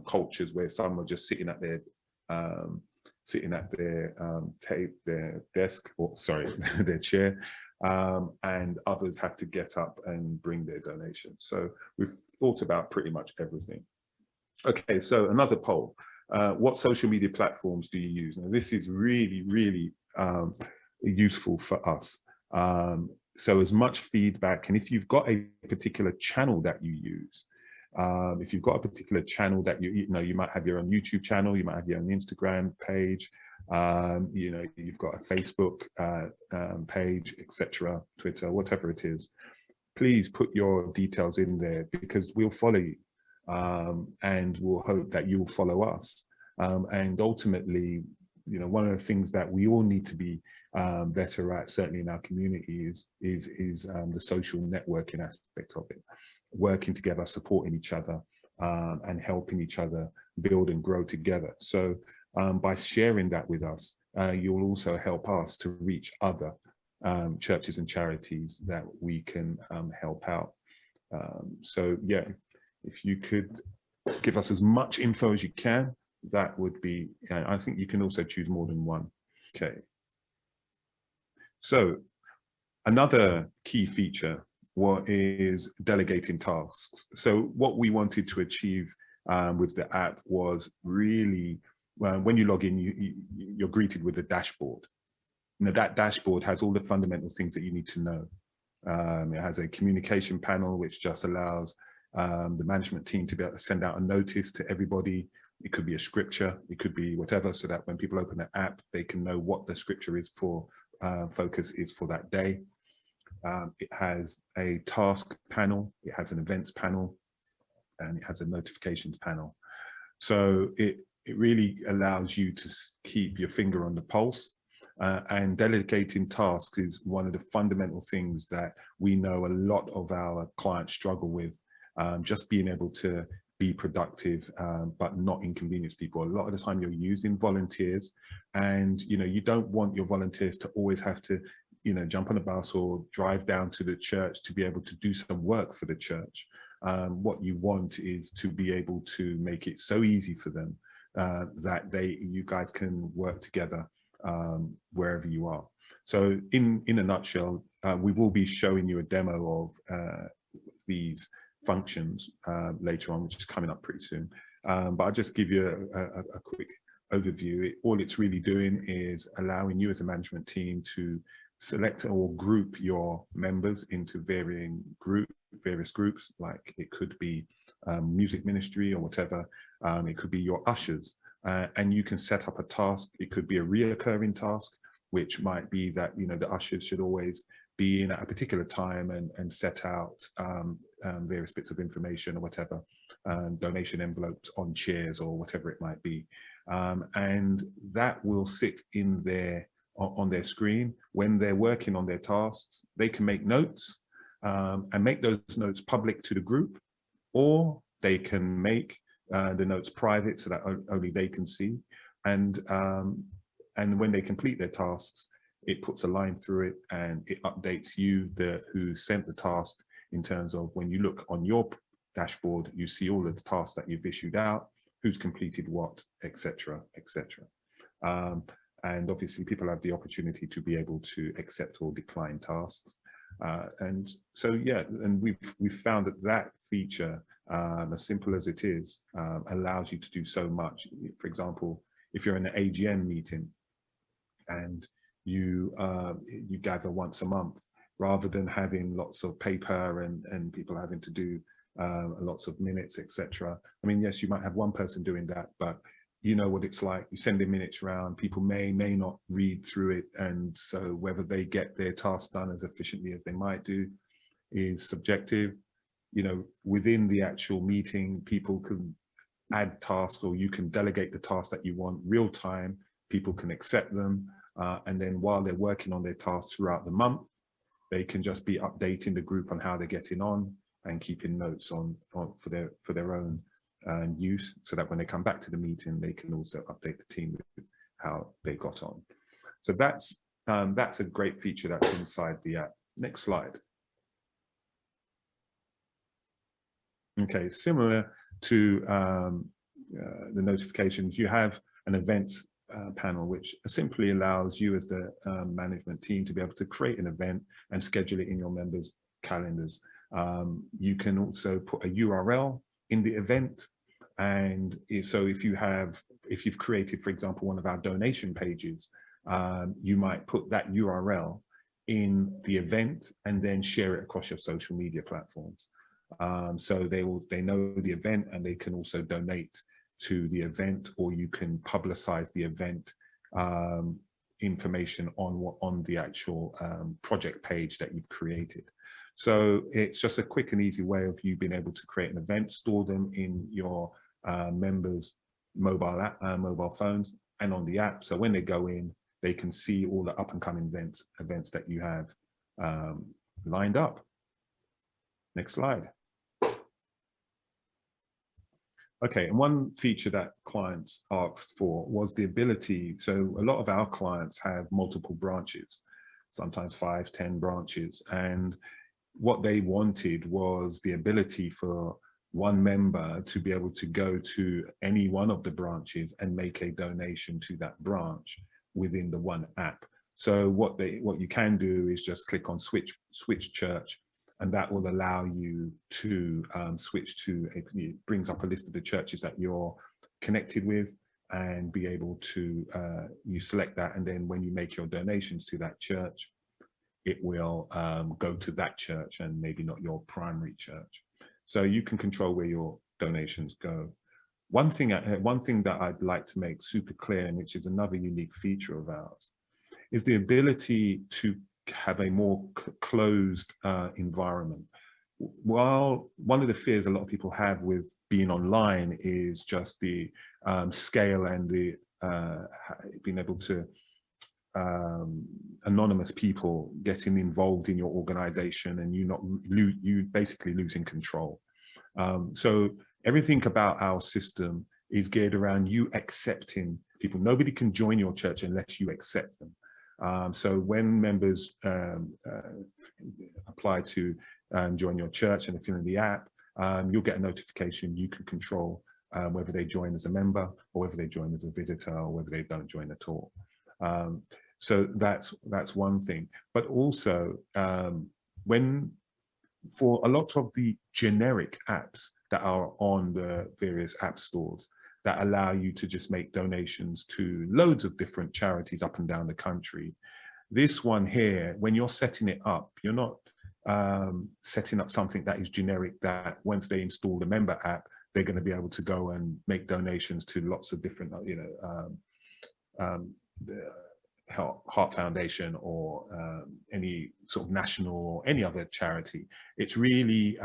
Speaker 3: cultures where some are just sitting at their their desk, or sorry, their chair, and others have to get up and bring their donation. So we've thought about pretty much everything. Okay, so another poll. What social media platforms do you use? Now this is really, really useful for us. So as much feedback, and if you've got a particular channel that you use, if you've got a particular channel that you know, you might have your own YouTube channel, you might have your own Instagram page, you know, you've got a Facebook page, etc., Twitter, whatever it is, please put your details in there because we'll follow you, and we'll hope that you'll follow us. And ultimately, you know, one of the things that we all need to be better at, certainly in our community, is the social networking aspect of it, working together, supporting each other, and helping each other build and grow together. So by sharing that with us, you'll also help us to reach other churches and charities that we can help out. So yeah, if you could give us as much info as you can, that would be, I think you can also choose more than one. Okay. So another key feature is delegating tasks. So what we wanted to achieve with the app was really, when you log in, you're greeted with a dashboard. You know, that dashboard has all the fundamental things that you need to know. It has a communication panel, which just allows the management team to be able to send out a notice to everybody. It could be a scripture, it could be whatever, so that when people open the app, they can know what the scripture is for, focus is for that day. It has a task panel, it has an events panel, and it has a notifications panel. So it really allows you to keep your finger on the pulse, and delegating tasks is one of the fundamental things that we know a lot of our clients struggle with, just being able to be productive, but not inconvenience people. A lot of the time you're using volunteers, and you know, you don't want your volunteers to always have to, you know, jump on a bus or drive down to the church to be able to do some work for the church. What you want is to be able to make it so easy for them that you guys can work together wherever you are. So in a nutshell, we will be showing you a demo of these functions later on, which is coming up pretty soon. But I'll just give you a quick overview. All it's really doing is allowing you as a management team to select or group your members into various groups, like it could be music ministry or whatever. It could be your ushers, and you can set up a task. It could be a reoccurring task, which might be that, you know, the ushers should always be in at a particular time and set out various bits of information or whatever, donation envelopes on chairs or whatever it might be. And that will sit in there on their screen. When they're working on their tasks, they can make notes and make those notes public to the group, or they can make the notes private so that only they can see. And when they complete their tasks, it puts a line through it and it updates you, who sent the task, in terms of when you look on your dashboard, you see all of the tasks that you've issued out, who's completed what, etc., etc. And obviously people have the opportunity to be able to accept or decline tasks. And so, yeah, and we've found that feature, as simple as it is, allows you to do so much. For example, if you're in an AGM meeting and you gather once a month, rather than having lots of paper and people having to do lots of minutes, etc. I mean, yes, you might have one person doing that, but you know what it's like. You send the minutes around, people may not read through it, and so whether they get their task done as efficiently as they might do is subjective. You know, within the actual meeting, people can add tasks, or you can delegate the tasks that you want real time. People can accept them, and then while they're working on their tasks throughout the month, they can just be updating the group on how they're getting on and keeping notes on for their own use, so that when they come back to the meeting, they can also update the team with how they got on. So that's a great feature that's inside the app. Next slide. Okay, similar to the notifications, you have an events panel, which simply allows you as the management team to be able to create an event and schedule it in your members' calendars. You can also put a URL in the event, and so if you've created, for example, one of our donation pages, you might put that URL in the event and then share it across your social media platforms. So they know the event, and they can also donate to the event, or you can publicize the event information on the actual project page that you've created. So it's just a quick and easy way of you being able to create an event, store them in your members' mobile phones and on the app. So when they go in, they can see all the up and coming events that you have lined up. Next slide. Okay, and one feature that clients asked for was the ability, so a lot of our clients have multiple branches, sometimes 5, 10 branches, and what they wanted was the ability for one member to be able to go to any one of the branches and make a donation to that branch within the one app. So what you can do is just click on switch church, and that will allow you to switch to, it brings up a list of the churches that you're connected with, and be able to, you select that, and then when you make your donations to that church, it will go to that church and maybe not your primary church. So you can control where your donations go. One thing that I'd like to make super clear, and which is another unique feature of ours, is the ability to have a more closed environment. While one of the fears a lot of people have with being online is just the scale and the being able to anonymous people getting involved in your organization, and you basically losing control. So everything about our system is geared around you accepting people. Nobody can join your church unless you accept them. So when members apply to join your church, and if you're in the app, you'll get a notification. You can control whether they join as a member, or whether they join as a visitor, or whether they don't join at all. So that's one thing. But also, for a lot of the generic apps that are on the various app stores that allow you to just make donations to loads of different charities up and down the country, this one here, when you're setting it up, you're not setting up something that is generic, that once they install the member app, they're going to be able to go and make donations to lots of different, Heart Foundation, or any sort of national or any other charity. It's really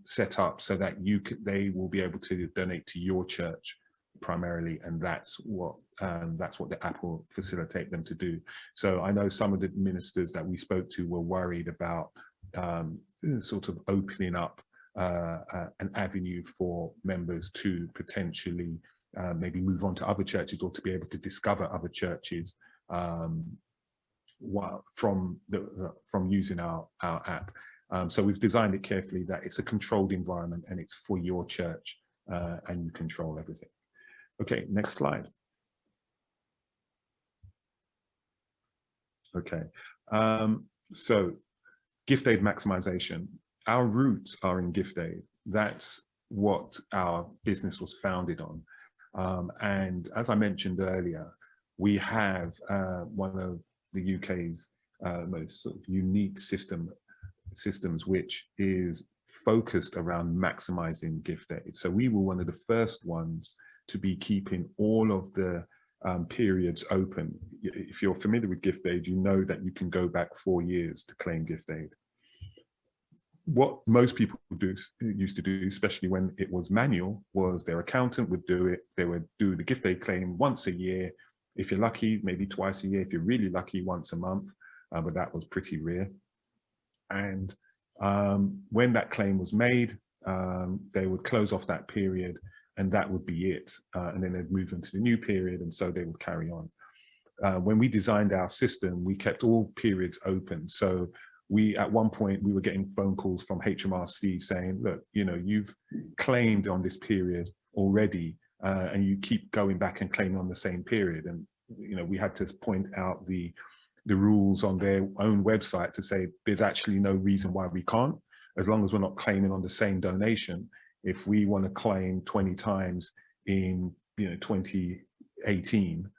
Speaker 3: set up so that they will be able to donate to your church primarily, and that's what the app will facilitate them to do. So I know some of the ministers that we spoke to were worried about sort of opening up an avenue for members to potentially maybe move on to other churches, or to be able to discover other churches
Speaker 4: from using our app. So we've designed it carefully that it's a controlled environment and it's for your church, and you control everything. Okay, next slide. Okay, so gift aid maximization. Our roots are in gift aid. That's what our business was founded on. And as I mentioned earlier, we have one of the UK's most sort of unique systems, which is focused around maximizing gift aid. So we were one of the first ones to be keeping all of the periods open. If you're familiar with gift aid, you know that you can go back 4 years to claim gift aid. What most people used to do, especially when it was manual, was their accountant would do it. They would do the gift aid claim once a year. If you're lucky, maybe twice a year. If you're really lucky, once a month, but that was pretty rare. And when that claim was made, they would close off that period, and that would be it. And then they'd move into the new period, and so they would carry on. When we designed our system, we kept all periods open. So at one point, we were getting phone calls from HMRC saying, look, you know, you've claimed on this period already, and you keep going back and claiming on the same period. And, you know, we had to point out the rules on their own website to say there's actually no reason why we can't, as long as we're not claiming on the same donation. If we want to claim 20 times in 2018,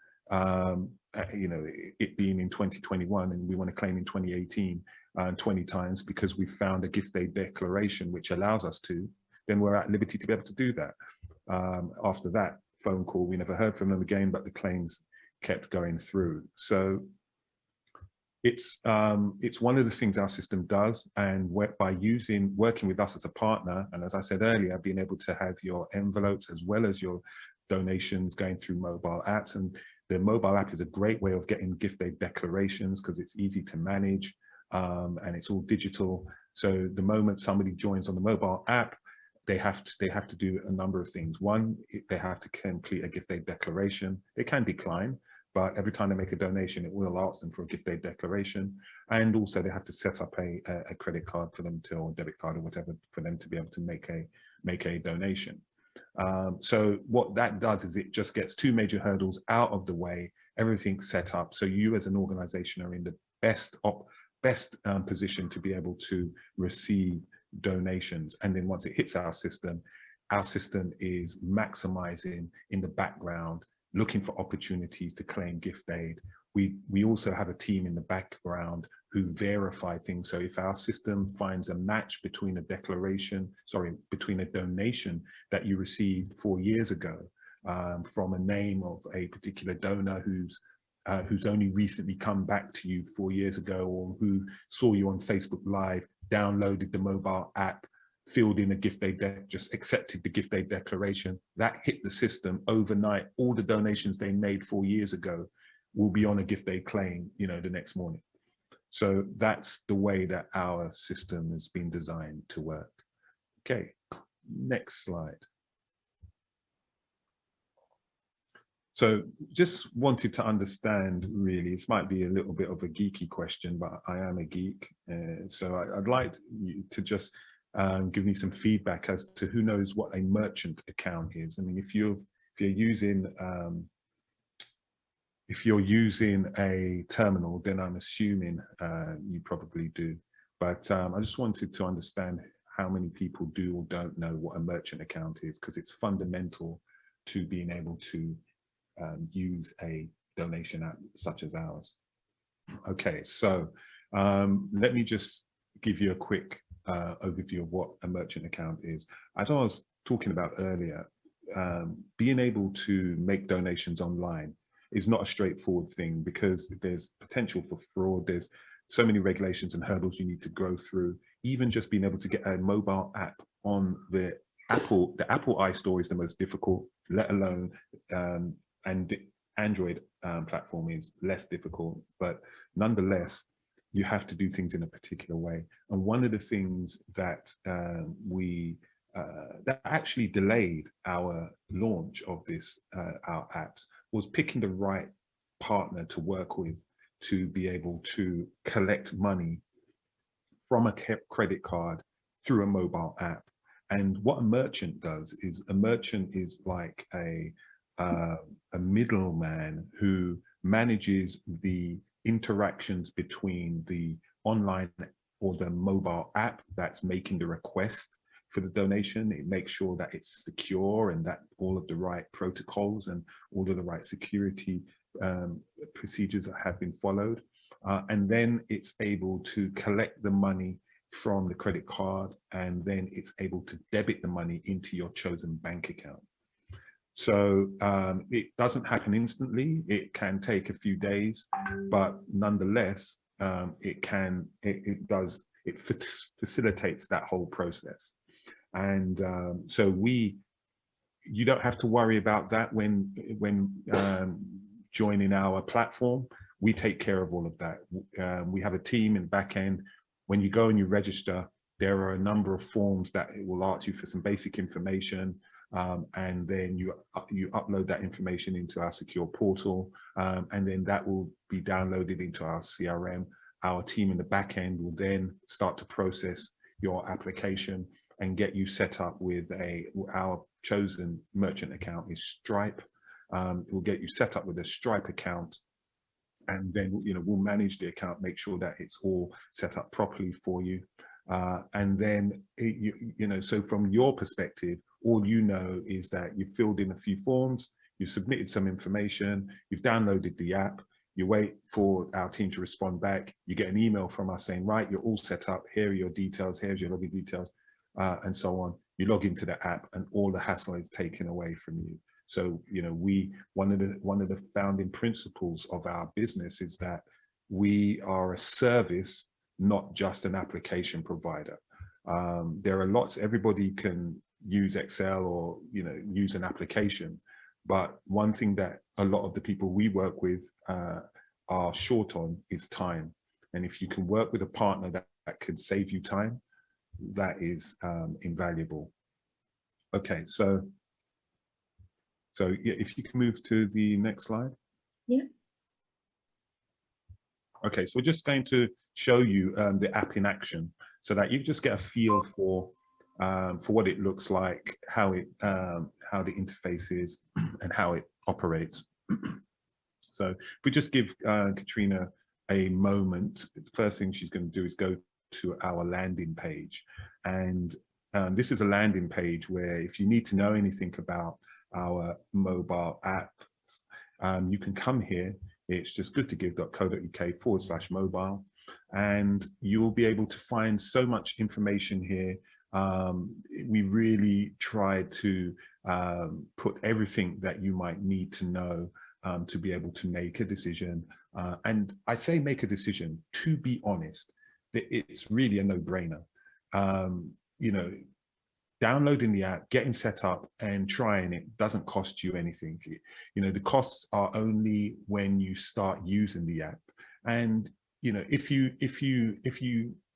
Speaker 4: it being in 2021, and we want to claim in 2018 20 times because we found a gift aid declaration which allows us to, then we're at liberty to be able to do that. After that phone call, we never heard from them again, but the claims kept going through. So it's one of the things our system does, and by working with us as a partner, and as I said earlier, being able to have your envelopes as well as your donations going through mobile apps. And the mobile app is a great way of getting gift aid declarations because it's easy to manage, and it's all digital. So the moment somebody joins on the mobile app, they have to do a number of things. One, they have to complete a gift aid declaration. They can decline, but every time they make a donation, it will ask them for a gift aid declaration. And also they have to set up a credit card for them to, or debit card or whatever, for them to be able to make a donation. So what that does is it just gets two major hurdles out of the way, everything's set up. So you as an organization are in the best position to be able to receive donations. And then once it hits our system is maximizing in the background, looking for opportunities to claim gift aid. We also have a team in the background who verify things. So if our system finds a match between between a donation that you received 4 years ago from a name of a particular donor who's only recently come back to you 4 years ago, or who saw you on Facebook Live, downloaded the mobile app, filled in a gift aid just accepted the gift aid declaration, that hit the system overnight. All the donations they made 4 years ago will be on a gift aid claim, the next morning. So that's the way that our system has been designed to work. Okay, next slide. So just wanted to understand, really, this might be a little bit of a geeky question, but I am a geek. So I'd like you to just give me some feedback as to who knows what a merchant account is. I mean, if you're using a terminal, then I'm assuming you probably do. But I just wanted to understand how many people do or don't know what a merchant account is, because it's fundamental to being able to use a donation app such as ours. Okay, so let me just give you a quick overview of what a merchant account is. As I was talking about earlier, being able to make donations online is not a straightforward thing, because there's potential for fraud. There's so many regulations and hurdles you need to go through. Even just being able to get a mobile app on the Apple iStore is the most difficult, let alone and the Android platform is less difficult, but nonetheless, you have to do things in a particular way. And one of the things that that actually delayed our launch of this, our apps, was picking the right partner to work with to be able to collect money from a credit card through a mobile app. And what a merchant does is, a merchant is like a middleman who manages the interactions between the online or the mobile app that's making the request for the donation. It makes sure that it's secure and that all of the right protocols and all of the right security procedures have been followed. And then it's able to collect the money from the credit card, and then it's able to debit the money into your chosen bank account. So it doesn't happen instantly. It can take a few days, but nonetheless, it facilitates that whole process. And so you don't have to worry about that when joining our platform. We take care of all of that. We have a team in the back end. When you go and you register, there are a number of forms that it will ask you for some basic information, and then you upload that information into our secure portal, and then that will be downloaded into our CRM. Our team in the back end will then start to process your application and get you set up with our chosen merchant account is Stripe. It will get you set up with a Stripe account, and then we'll manage the account, make sure that it's all set up properly for you. And then so from your perspective, all you know is that you've filled in a few forms, you've submitted some information, you've downloaded the app, you wait for our team to respond back, you get an email from us saying, right, you're all set up, here are your details, here's your login details, and so on. You log into the app and all the hassle is taken away from you. So, one of the founding principles of our business is that we are a service, not just an application provider. There are lots, everybody can use Excel or, use an application. But one thing that a lot of the people we work with are short on is time. And if you can work with a partner that can save you time, that is invaluable. Okay, so yeah, if you can move to the next slide.
Speaker 1: Yeah.
Speaker 4: Okay, so we're just going to show you the app in action so that you just get a feel for what it looks like, how the interface is, and how it operates. So if we just give Katrina a moment, the first thing she's going to do is go to our landing page. And this is a landing page where if you need to know anything about our mobile apps, you can come here. It's just goodtogive.co.uk/mobile, and you'll be able to find so much information here. We really try to put everything that you might need to know to be able to make a decision. And I say make a decision, to be honest, it's really a no-brainer. Downloading the app, getting set up and trying it doesn't cost you anything. The costs are only when you start using the app. And if you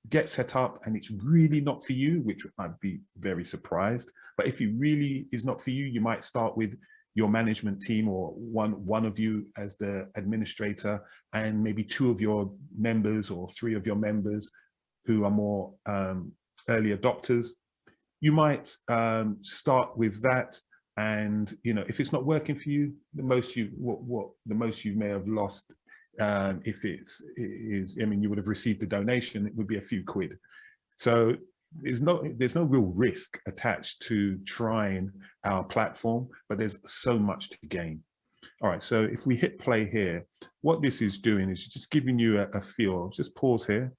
Speaker 4: get set up and it's really not for you, which I'd be very surprised, but if it really is not for you, you might start with your management team, or one of you as the administrator, and maybe 2 of your members or 3 of your members who are more early adopters. You might start with that, and if it's not working for you, the most you may have lost, if you would have received the donation, it would be a few quid. So there's no real risk attached to trying our platform, but there's so much to gain. All right, so if we hit play here, what this is doing is just giving you a feel. Just pause here.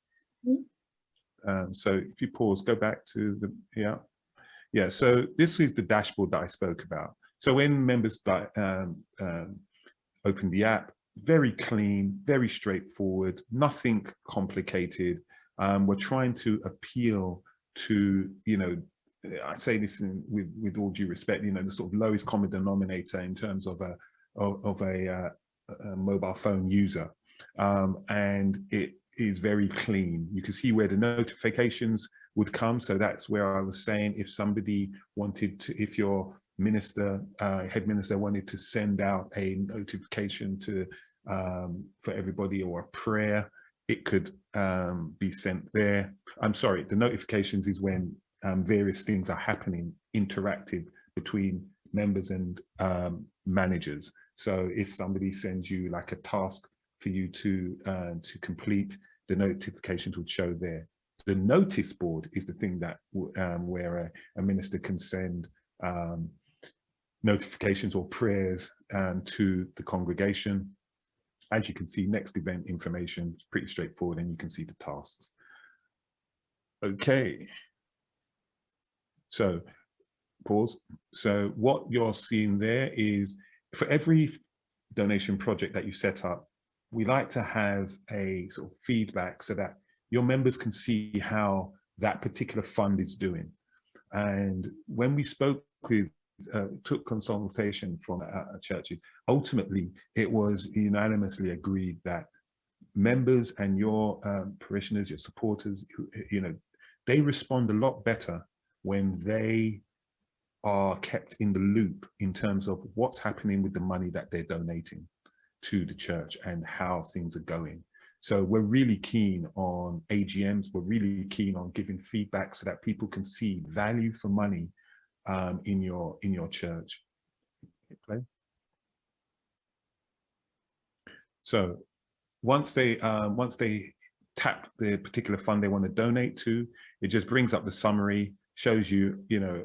Speaker 4: So if you pause, go back to the yeah. So this is the dashboard that I spoke about. So when members open the app, very clean, very straightforward, nothing complicated. We're trying to appeal to, I say this with all due respect, the sort of lowest common denominator in terms of a mobile phone user, and it is very clean. You can see where the notifications would come. So that's where I was saying, if somebody wanted to, if your minister, head minister wanted to send out a notification to for everybody, or a prayer, it could be sent there. I'm sorry, the notifications is when various things are happening, interactive between members and managers. So if somebody sends you like a task for you to complete, the notifications would show there. The notice board is the thing that where a minister can send notifications or prayers to the congregation. As you can see, next event information is pretty straightforward, and you can see the tasks. Okay. So pause. So what you're seeing there is, for every donation project that you set up, we like to have a sort of feedback so that your members can see how that particular fund is doing. And when we spoke with, took consultation from churches, ultimately it was unanimously agreed that members and your parishioners, your supporters, you know, they respond a lot better when they are kept in the loop in terms of what's happening with the money that they're donating to the church and how things are going. So we're really keen on AGMs. We're really keen on giving feedback so that people can see value for money in your church. So once they tap the particular fund they want to donate to, it just brings up the summary, shows you, you know,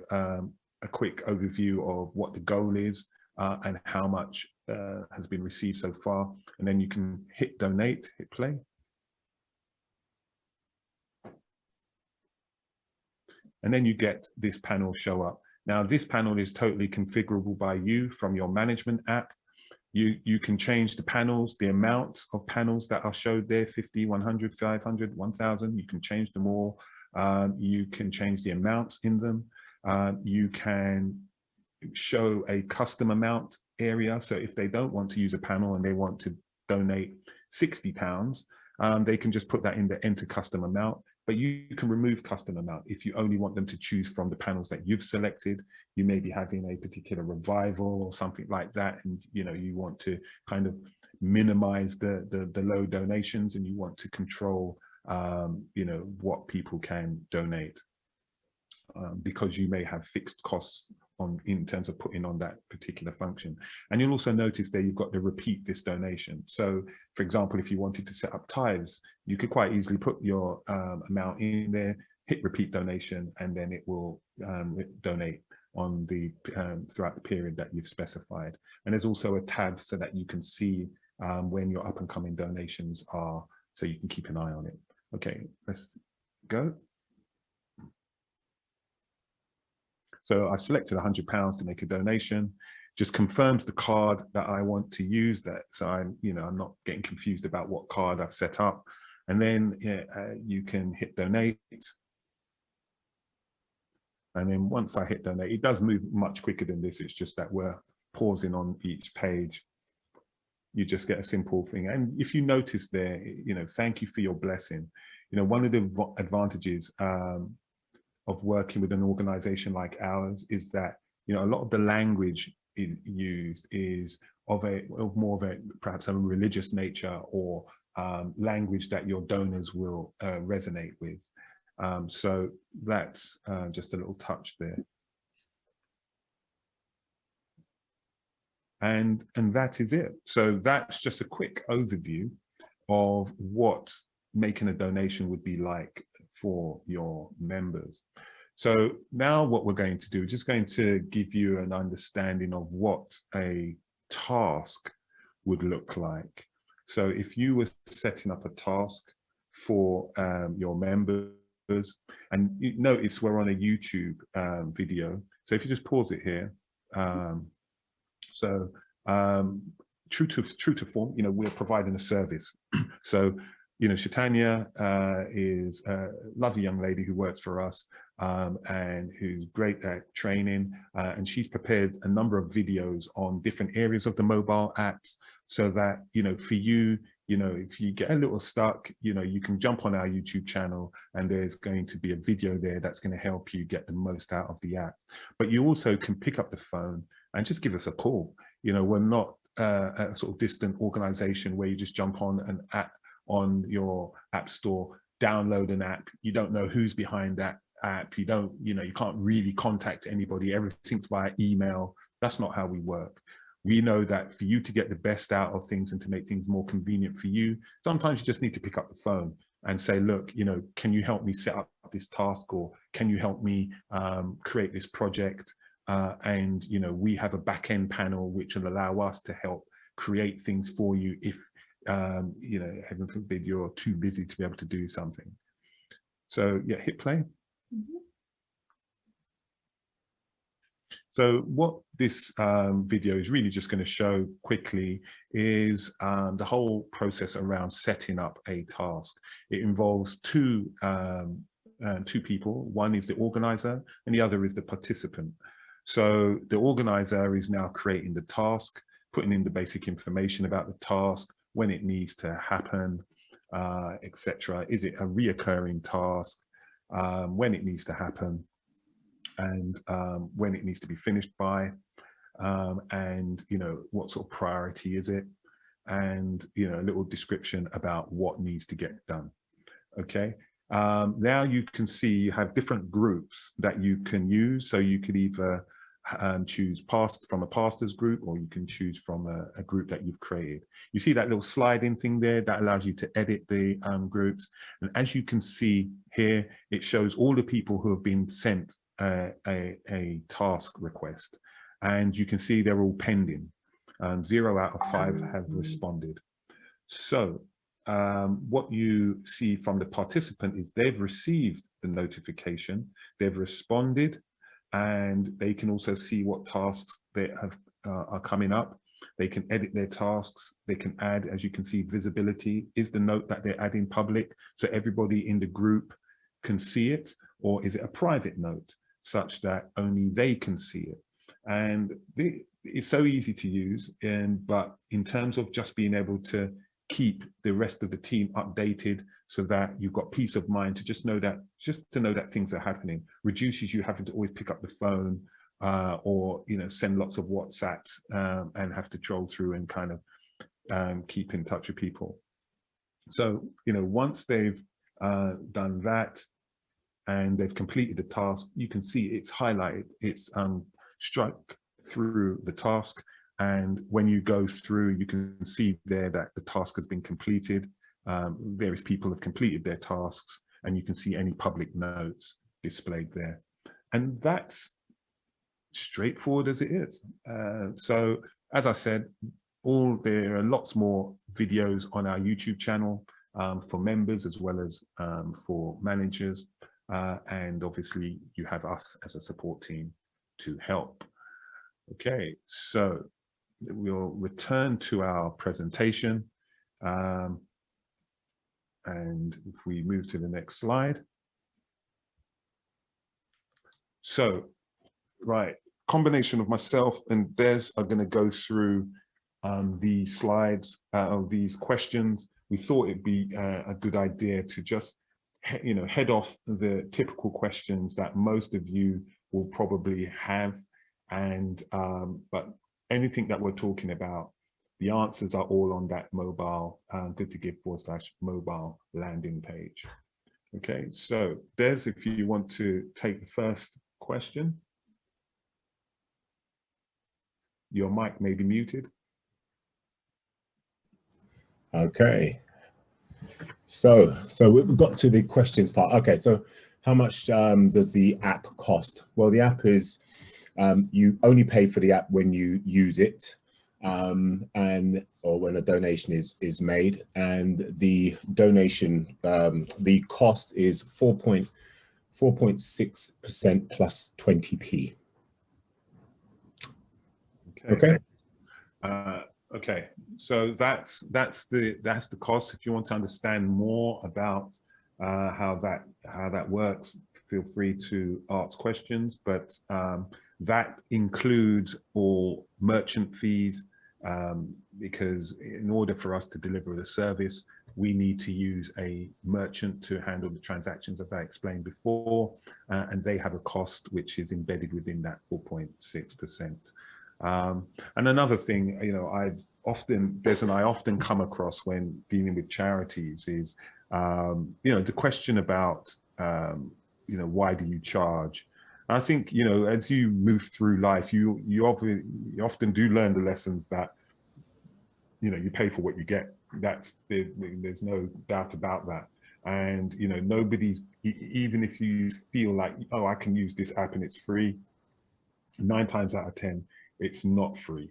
Speaker 4: a quick overview of what the goal is and how much has been received so far. And then you can hit donate, hit play. And then you get this panel show up. Now, this panel is totally configurable by you from your management app. You can change the panels, the amount of panels that are showed there, 50, 100, 500, 1000. You can change them all. You can change the amounts in them. You can show a custom amount area. So if they don't want to use a panel and they want to donate £60, they can just put that in the enter custom amount. But you can remove custom amount if you only want them to choose from the panels that you've selected. You may be having a particular revival or something like that, and you know, you want to kind of minimize the low donations, and you want to control you know, what people can donate, because you may have fixed costs in terms of putting on that particular function. And you'll also notice there you've got the repeat this donation. So for example, if you wanted to set up tithes, you could quite easily put your amount in there, hit repeat donation, and then it will donate on the throughout the period that you've specified. And there's also a tab so that you can see when your up and coming donations are, so you can keep an eye on it. Okay, let's go. So I've selected £100 to make a donation, just confirms the card that I want to use, that so I'm, you know, I'm not getting confused about what card I've set up. And then you can hit donate. And then once I hit donate, it does move much quicker than this. It's just that we're pausing on each page. You just get a simple thing. And if you notice there, you know, thank you for your blessing. You know, one of the advantages of working with an organization like ours is that, you know, a lot of the language used is of more of a perhaps a religious nature, or language that your donors will resonate with. So that's just a little touch there. And that is it. So that's just a quick overview of what making a donation would be like for your members. So now what we're going to do is just going to give you an understanding of what a task would look like. So if you were setting up a task for your members, and you notice we're on a YouTube video. So if you just pause it here. True to form, you know, we're providing a service. So, you know, Chaitanya is a lovely young lady who works for us and who's great at training. And she's prepared a number of videos on different areas of the mobile apps so that, you know, for you, you know, if you get a little stuck, you know, you can jump on our YouTube channel and there's going to be a video there that's going to help you get the most out of the app. But you also can pick up the phone and just give us a call. You know, we're not a sort of distant organization where you just jump on an app on your app store, download an app, you don't know who's behind that app, you don't, you know, you can't really contact anybody, everything's via email. That's not how we work. We know that for you to get the best out of things and to make things more convenient for you, sometimes you just need to pick up the phone and say, look, you know, can you help me set up this task, or can you help me create this project? And, you know, we have a back-end panel which will allow us to help create things for you if, you know, heaven forbid, you're too busy to be able to do something. So yeah, hit play.
Speaker 1: Mm-hmm.
Speaker 4: So what this video is really just going to show quickly is the whole process around setting up a task. It involves two people. One is the organizer and the other is the participant. So the organizer is now creating the task, putting in the basic information about the task, when it needs to happen, etc. Is it a reoccurring task, when it needs to happen, and when it needs to be finished by, and, you know, what sort of priority is it, and, you know, a little description about what needs to get done. Okay. Now you can see you have different groups that you can use. So you could either choose from a pastors group, or you can choose from a group that you've created. You see that little sliding thing there that allows you to edit the groups. And as you can see here, it shows all the people who have been sent a task request, and you can see they're all pending. 0 out of 5 have responded. So what you see from the participant is they've received the notification, they've responded, and they can also see what tasks they have are coming up. They can edit their tasks, they can add, as you can see, visibility. Is the note that they're adding public so everybody in the group can see it, or is it a private note such that only they can see it? And it's so easy to use, but in terms of just being able to keep the rest of the team updated so that you've got peace of mind to just know that things are happening, reduces you having to always pick up the phone or, you know, send lots of WhatsApps and have to troll through and kind of keep in touch with people. So, you know, once they've done that and they've completed the task, you can see it's highlighted, it's struck through the task. And when you go through, you can see there that the task has been completed. Various people have completed their tasks, and you can see any public notes displayed there. And that's straightforward as it is. So as I said, there are lots more videos on our YouTube channel for members as well as for managers. And obviously you have us as a support team to help. Okay, so we'll return to our presentation. And if we move to the next slide. So, right, combination of myself and Des are going to go through the slides of these questions. We thought it'd be a good idea to just, you know, head off the typical questions that most of you will probably have. And but anything that we're talking about, the answers are all on that mobile Good to Give /mobile landing page. Okay, so Des, if you want to take the first question. Your mic may be muted.
Speaker 2: Okay. So we've got to the questions part. Okay, so how much does the app cost? Well, the app is, you only pay for the app when you use it, or when a donation is made, and the donation, the cost is 4.6% plus 20p. Okay.
Speaker 4: Okay, so that's the cost. If you want to understand more about how that works, feel free to ask questions. But that includes all merchant fees, because in order for us to deliver the service, we need to use a merchant to handle the transactions, as I explained before, and they have a cost which is embedded within that 4.6%. And another thing, you know, I often come across when dealing with charities is, you know, the question about, you know, why do you charge? I think, you know, as you move through life, you often do learn the lessons that, you know, you pay for what you get. There's no doubt about that. And, you know, nobody's, even if you feel like, oh, I can use this app and it's free, 9 times out of 10, it's not free.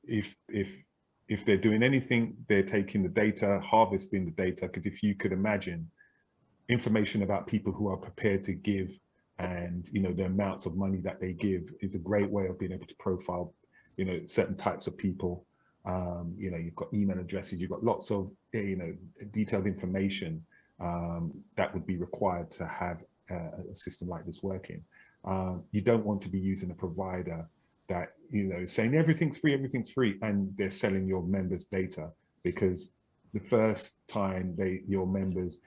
Speaker 4: If they're doing anything, they're taking the data, harvesting the data, because if you could imagine information about people who are prepared to give, and, you know, the amounts of money that they give is a great way of being able to profile, you know, certain types of people. You know, you've got email addresses, you've got lots of, you know, detailed information that would be required to have a system like this working. You don't want to be using a provider that, you know, saying everything's free, and they're selling your members' data, because the first time your members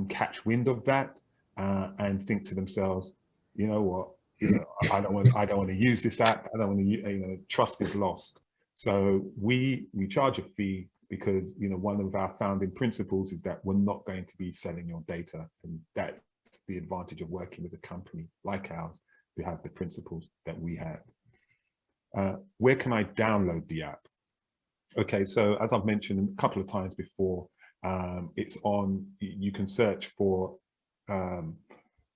Speaker 4: catch wind of that and think to themselves, you know what, you know, I don't want to use this app. I don't want to, you know, trust is lost. So we charge a fee because, you know, one of our founding principles is that we're not going to be selling your data, and that's the advantage of working with a company like ours who have the principles that we have. Where can I download the app? Okay, so as I've mentioned a couple of times before, it's on, you can search for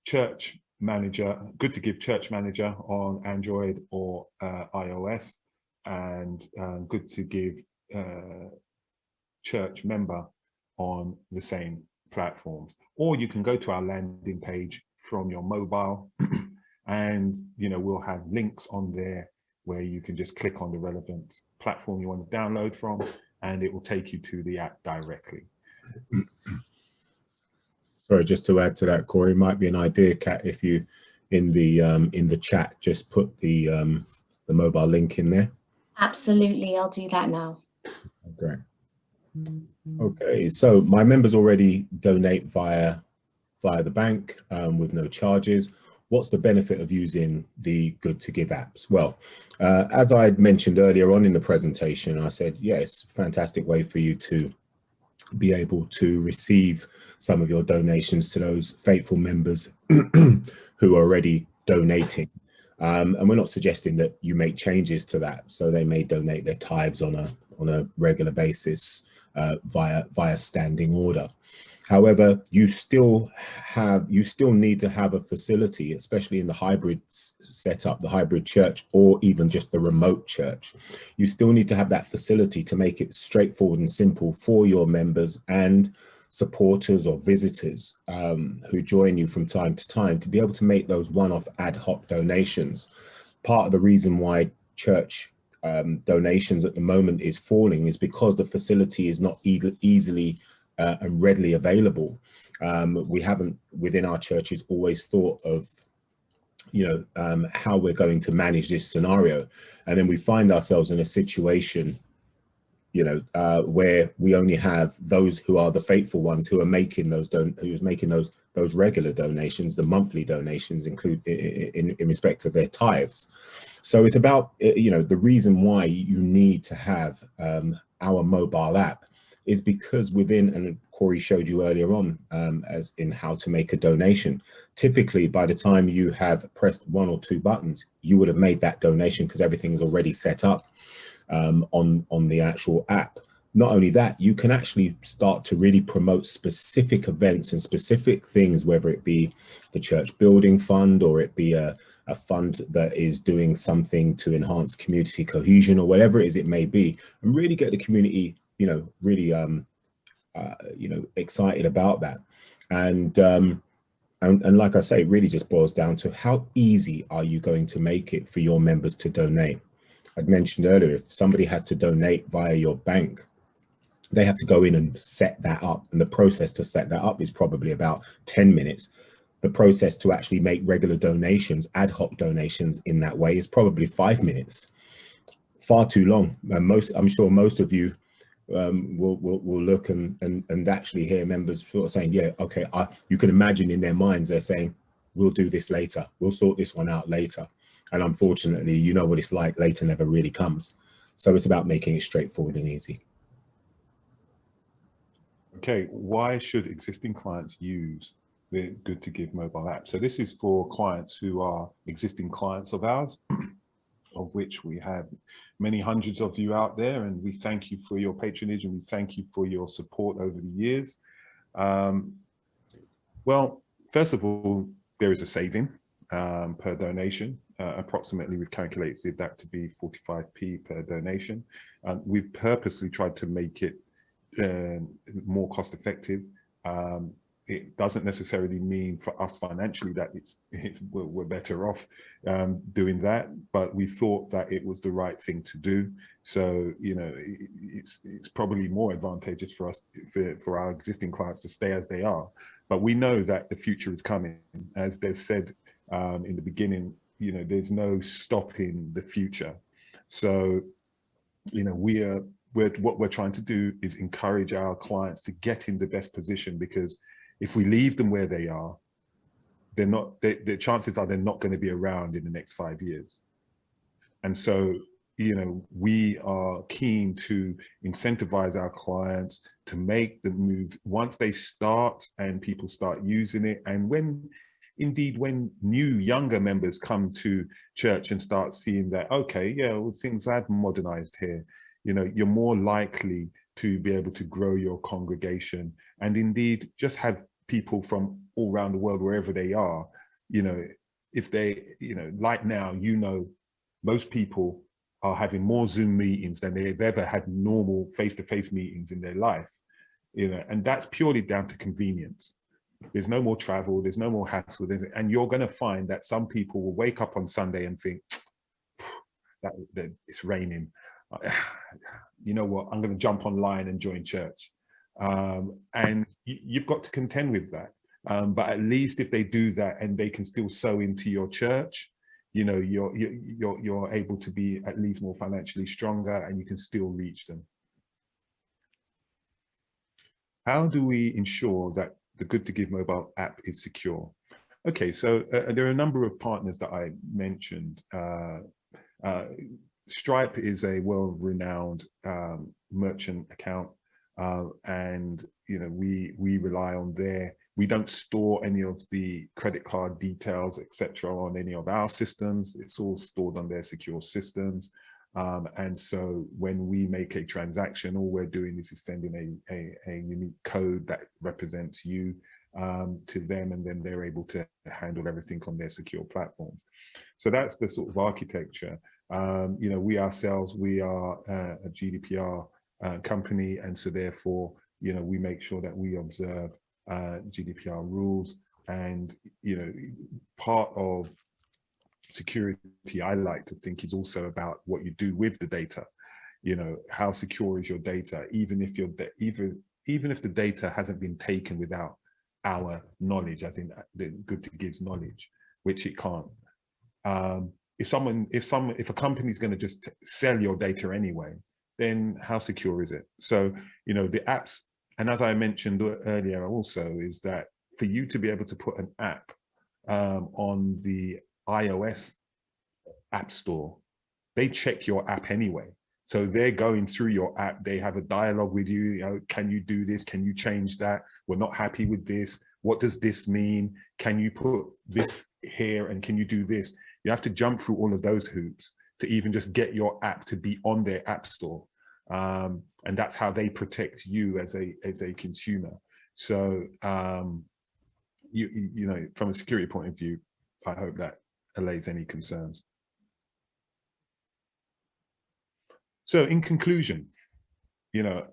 Speaker 4: Church Manager, Good to Give Church Manager on Android or iOS, and Good to Give Church Member on the same platforms. Or you can go to our landing page from your mobile and, you know, we'll have links on there where you can just click on the relevant platform you want to download from, and it will take you to the app directly.
Speaker 2: Sorry, just to add to that, Corey, might be an idea, Kat, if you in the chat just put the mobile link in there.
Speaker 1: Absolutely, I'll do that now.
Speaker 2: Great. Okay, so my members already donate via the bank with no charges. What's the benefit of using the Good to Give apps? Well, as I mentioned earlier on in the presentation, I said, yeah, it's a fantastic way for you to be able to receive some of your donations to those faithful members who are already donating. And we're not suggesting that you make changes to that. So they may donate their tithes on a regular basis via standing order. However, you still need to have a facility, especially in the hybrid setup, the hybrid church, or even just the remote church. You still need to have that facility to make it straightforward and simple for your members and supporters or visitors who join you from time to time to be able to make those one-off ad hoc donations. Part of the reason why church donations at the moment is falling is because the facility is not easily and readily available. We haven't, within our churches, always thought of, you know, how we're going to manage this scenario. And then we find ourselves in a situation, you know, where we only have those who are the faithful ones who are making those those regular donations, the monthly donations include in respect of their tithes. So it's about, you know, the reason why you need to have our mobile app is because within, and Corey showed you earlier on as in how to make a donation, typically by the time you have pressed 1 or 2 buttons, you would have made that donation because everything is already set up on the actual app. Not only that, you can actually start to really promote specific events and specific things, whether it be the church building fund or it be a fund that is doing something to enhance community cohesion or whatever it is it may be, and really get the community, you know, really you know, excited about that. And like I say, it really just boils down to how easy are you going to make it for your members to donate. I'd mentioned earlier, if somebody has to donate via your bank, they have to go in and set that up, and the process to set that up is probably about 10 minutes. The process to actually make regular donations, ad hoc donations in that way, is probably 5 minutes. Far too long. And I'm sure most of you will look and actually hear members sort of saying, yeah, okay, you can imagine in their minds they're saying, we'll do this later, we'll sort this one out later. And unfortunately, you know what it's like, later never really comes. So it's about making it straightforward and easy.
Speaker 4: Okay, why should existing clients use the Good to Give mobile app? So this is for clients who are existing clients of ours, of which we have many hundreds of you out there, and we thank you for your patronage and we thank you for your support over the years. Well, first of all, there is a saving per donation. Approximately, we've calculated that to be 45p per donation. We've purposely tried to make it more cost effective. It doesn't necessarily mean for us financially that we're better off doing that, but we thought that it was the right thing to do. So, you know, it's probably more advantageous for us, for our existing clients to stay as they are. But we know that the future is coming. As they said in the beginning, you know, there's no stopping the future. So, you know, what we're trying to do is encourage our clients to get in the best position, because if we leave them where they are, the chances are they're not going to be around in the next 5 years. And so, you know, we are keen to incentivize our clients to make the move once they start and people start using it. And when new younger members come to church and start seeing that, okay, yeah, well, things have modernized here, you know, you're more likely to be able to grow your congregation and indeed just have people from all around the world, wherever they are, you know, if they, you know, like now, you know, most people are having more Zoom meetings than they've ever had normal face-to-face meetings in their life, you know, and that's purely down to convenience. There's no more travel, there's no more hassle, and you're going to find that some people will wake up on Sunday and think that it's raining. You know what, I'm going to jump online and join church. And you've got to contend with that. But at least if they do that and they can still sow into your church, you know, you're able to be at least more financially stronger and you can still reach them. How do we ensure that the Good to Give mobile app is secure? Okay, so there are a number of partners that I mentioned. Stripe is a world-renowned merchant account, and you know, we rely on there. We don't store any of the credit card details, etc., on any of our systems. It's all stored on their secure systems. And so when we make a transaction, all we're doing is sending a unique code that represents you to them, and then they're able to handle everything on their secure platforms. So that's the sort of architecture. You know, we ourselves, we are a GDPR company, and so therefore, you know, we make sure that we observe GDPR rules. And, you know, part of security, I like to think, is also about what you do with the data. You know, how secure is your data, even if even if the data hasn't been taken without our knowledge, as in the Good to Give's knowledge, which it can't. If a company is going to just sell your data anyway, then how secure is it? So, you know, the apps, and as I mentioned earlier also, is that for you to be able to put an app on the iOS app store, they check your app anyway. So they're going through your app, they have a dialogue with you, you know, can you do this? Can you change that? We're not happy with this. What does this mean? Can you put this here and can you do this? You have to jump through all of those hoops to even just get your app to be on their app store. And that's how they protect you as a consumer. So, you know, from a security point of view, I hope that allays any concerns. So in conclusion, you know,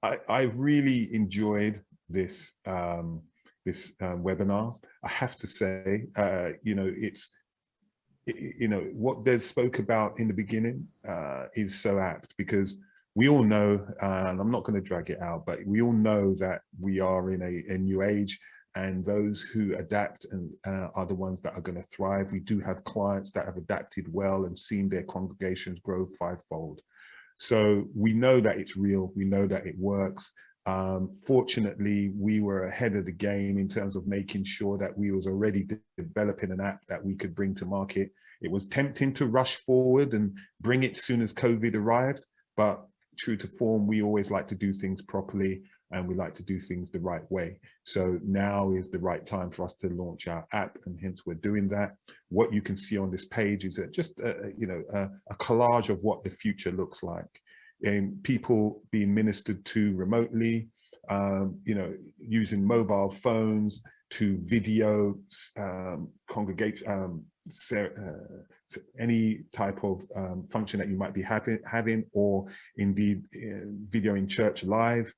Speaker 4: I really enjoyed this webinar. I have to say, you know, you know, what Des spoke about in the beginning is so apt, because we all know, and I'm not going to drag it out, but we all know that we are in a new age, and those who adapt and are the ones that are going to thrive. We do have clients that have adapted well and seen their congregations grow fivefold. So we know that it's real, we know that it works, Fortunately, we were ahead of the game in terms of making sure that we was already developing an app that we could bring to market. It was tempting to rush forward and bring it as soon as COVID arrived, but true to form, we always like to do things properly, and we like to do things the right way. So now is the right time for us to launch our app, and hence we're doing that. What you can see on this page is just a collage of what the future looks like. And people being ministered to remotely, using mobile phones to video, congregation, any type of function that you might be having, or indeed videoing church live.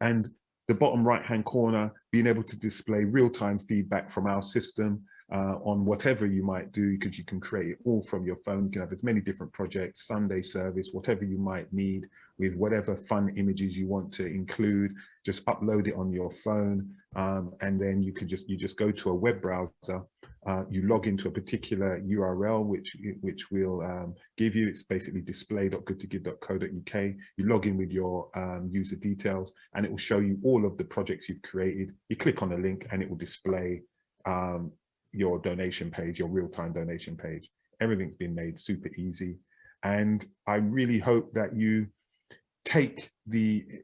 Speaker 4: And the bottom right hand corner, being able to display real-time feedback from our system on whatever you might do, because you can create it all from your phone. You can have as many different projects, Sunday service, whatever you might need, with whatever fun images you want to include. Just upload it on your phone, and then you just go to a web browser. You log into a particular URL which we'll give you. It's basically display.goodtogive.co.uk. You log in with your user details, and it will show you all of the projects you've created. You click on the link and it will display your donation page, your real-time donation page. Everything's been made super easy, and I really hope that you take the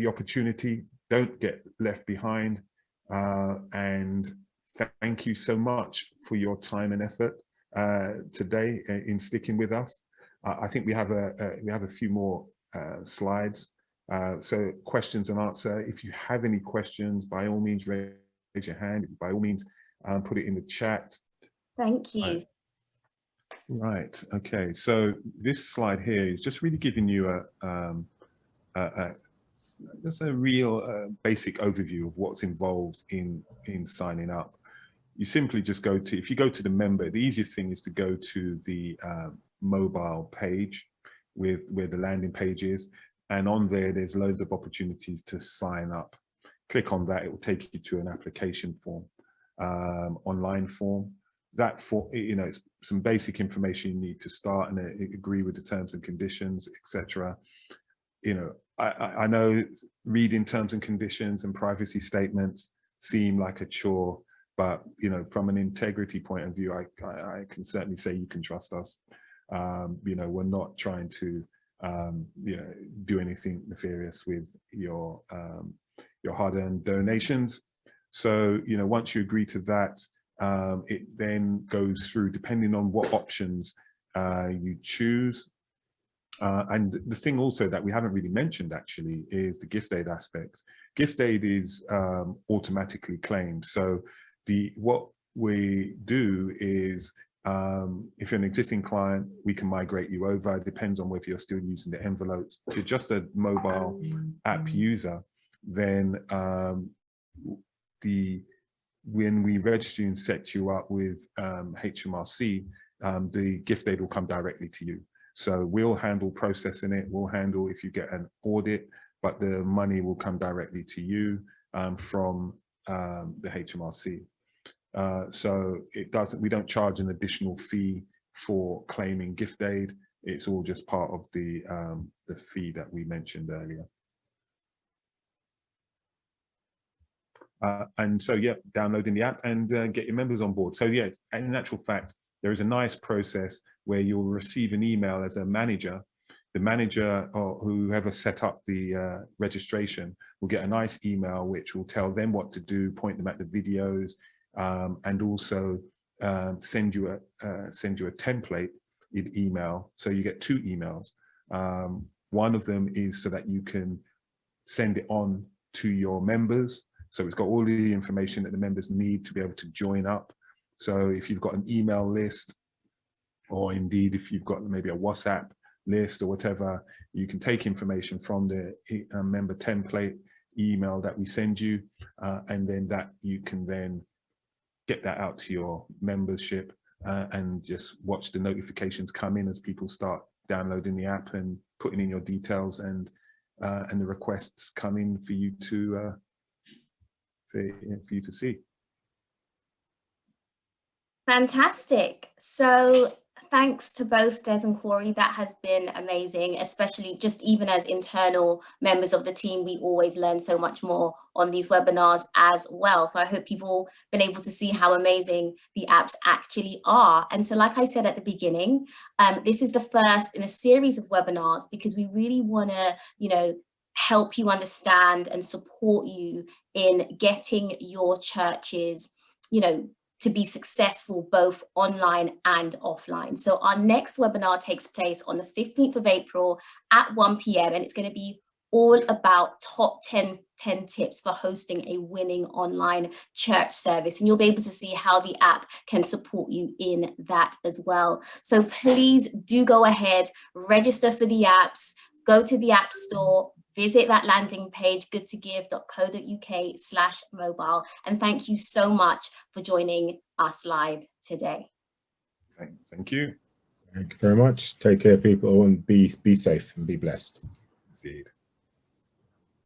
Speaker 4: opportunity, don't get left behind, and thank you so much for your time and effort today in sticking with us. I think we have a few more slides. So questions and answer. If you have any questions, by all means raise your hand. By all means, put it in the chat.
Speaker 1: Thank you.
Speaker 4: Right. Okay. So this slide here is just really giving you just a real basic overview of what's involved in signing up. You simply just go to, if you go to the member, the easiest thing is to go to the mobile page where the landing page is, and on there's loads of opportunities to sign up. Click on that, it will take you to an application form, online form. That it's some basic information you need to start and agree with the terms and conditions, etc. I know reading terms and conditions and privacy statements seem like a chore, but from an integrity point of view, I can certainly say you can trust us. We're not trying to do anything nefarious with your hard-earned donations. So once you agree to that, it then goes through, depending on what options you choose. And the thing also that we haven't really mentioned actually is the gift aid aspect. Gift aid is automatically claimed. So what we do is, if you're an existing client, we can migrate you over. It depends on whether you're still using the envelopes. If you're just a mobile app user, then when we register and set you up with HMRC, the gift aid will come directly to you. So we'll handle processing it, we'll handle if you get an audit, but the money will come directly to you from the HMRC. So we don't charge an additional fee for claiming gift aid. It's all just part of the fee that we mentioned earlier. And so, yeah, downloading the app and get your members on board. So yeah, in actual fact, there is a nice process where you'll receive an email as a manager. The manager or whoever set up the registration will get a nice email which will tell them what to do, point them at the videos, and also send you a template in email. So you get 2 emails. One of them is so that you can send it on to your members. So it's got all the information that the members need to be able to join up. So if you've got an email list, or indeed if you've got maybe a WhatsApp list or whatever, you can take information from the member template email that we send you, and then that you can then get that out to your membership and just watch the notifications come in as people start downloading the app and putting in your details, and the requests come in for you to see.
Speaker 1: Fantastic. So thanks to both Des and Corey. That has been amazing, especially just even as internal members of the team, we always learn so much more on these webinars as well. So I hope you've all been able to see how amazing the apps actually are. And so like I said at the beginning, this is the first in a series of webinars because we really want to, you know, help you understand and support you in getting your churches, you know, to be successful both online and offline. So our next webinar takes place on the 15th of April at 1 p.m. and it's going to be all about top 10 tips for hosting a winning online church service. And you'll be able to see how the app can support you in that as well. So please do go ahead, register for the apps, go to the App Store, visit that landing page, goodtogive.co.uk/mobile. And thank you so much for joining us live today.
Speaker 4: Thank you.
Speaker 2: Thank you very much. Take care, people, and be safe and be blessed.
Speaker 4: Indeed.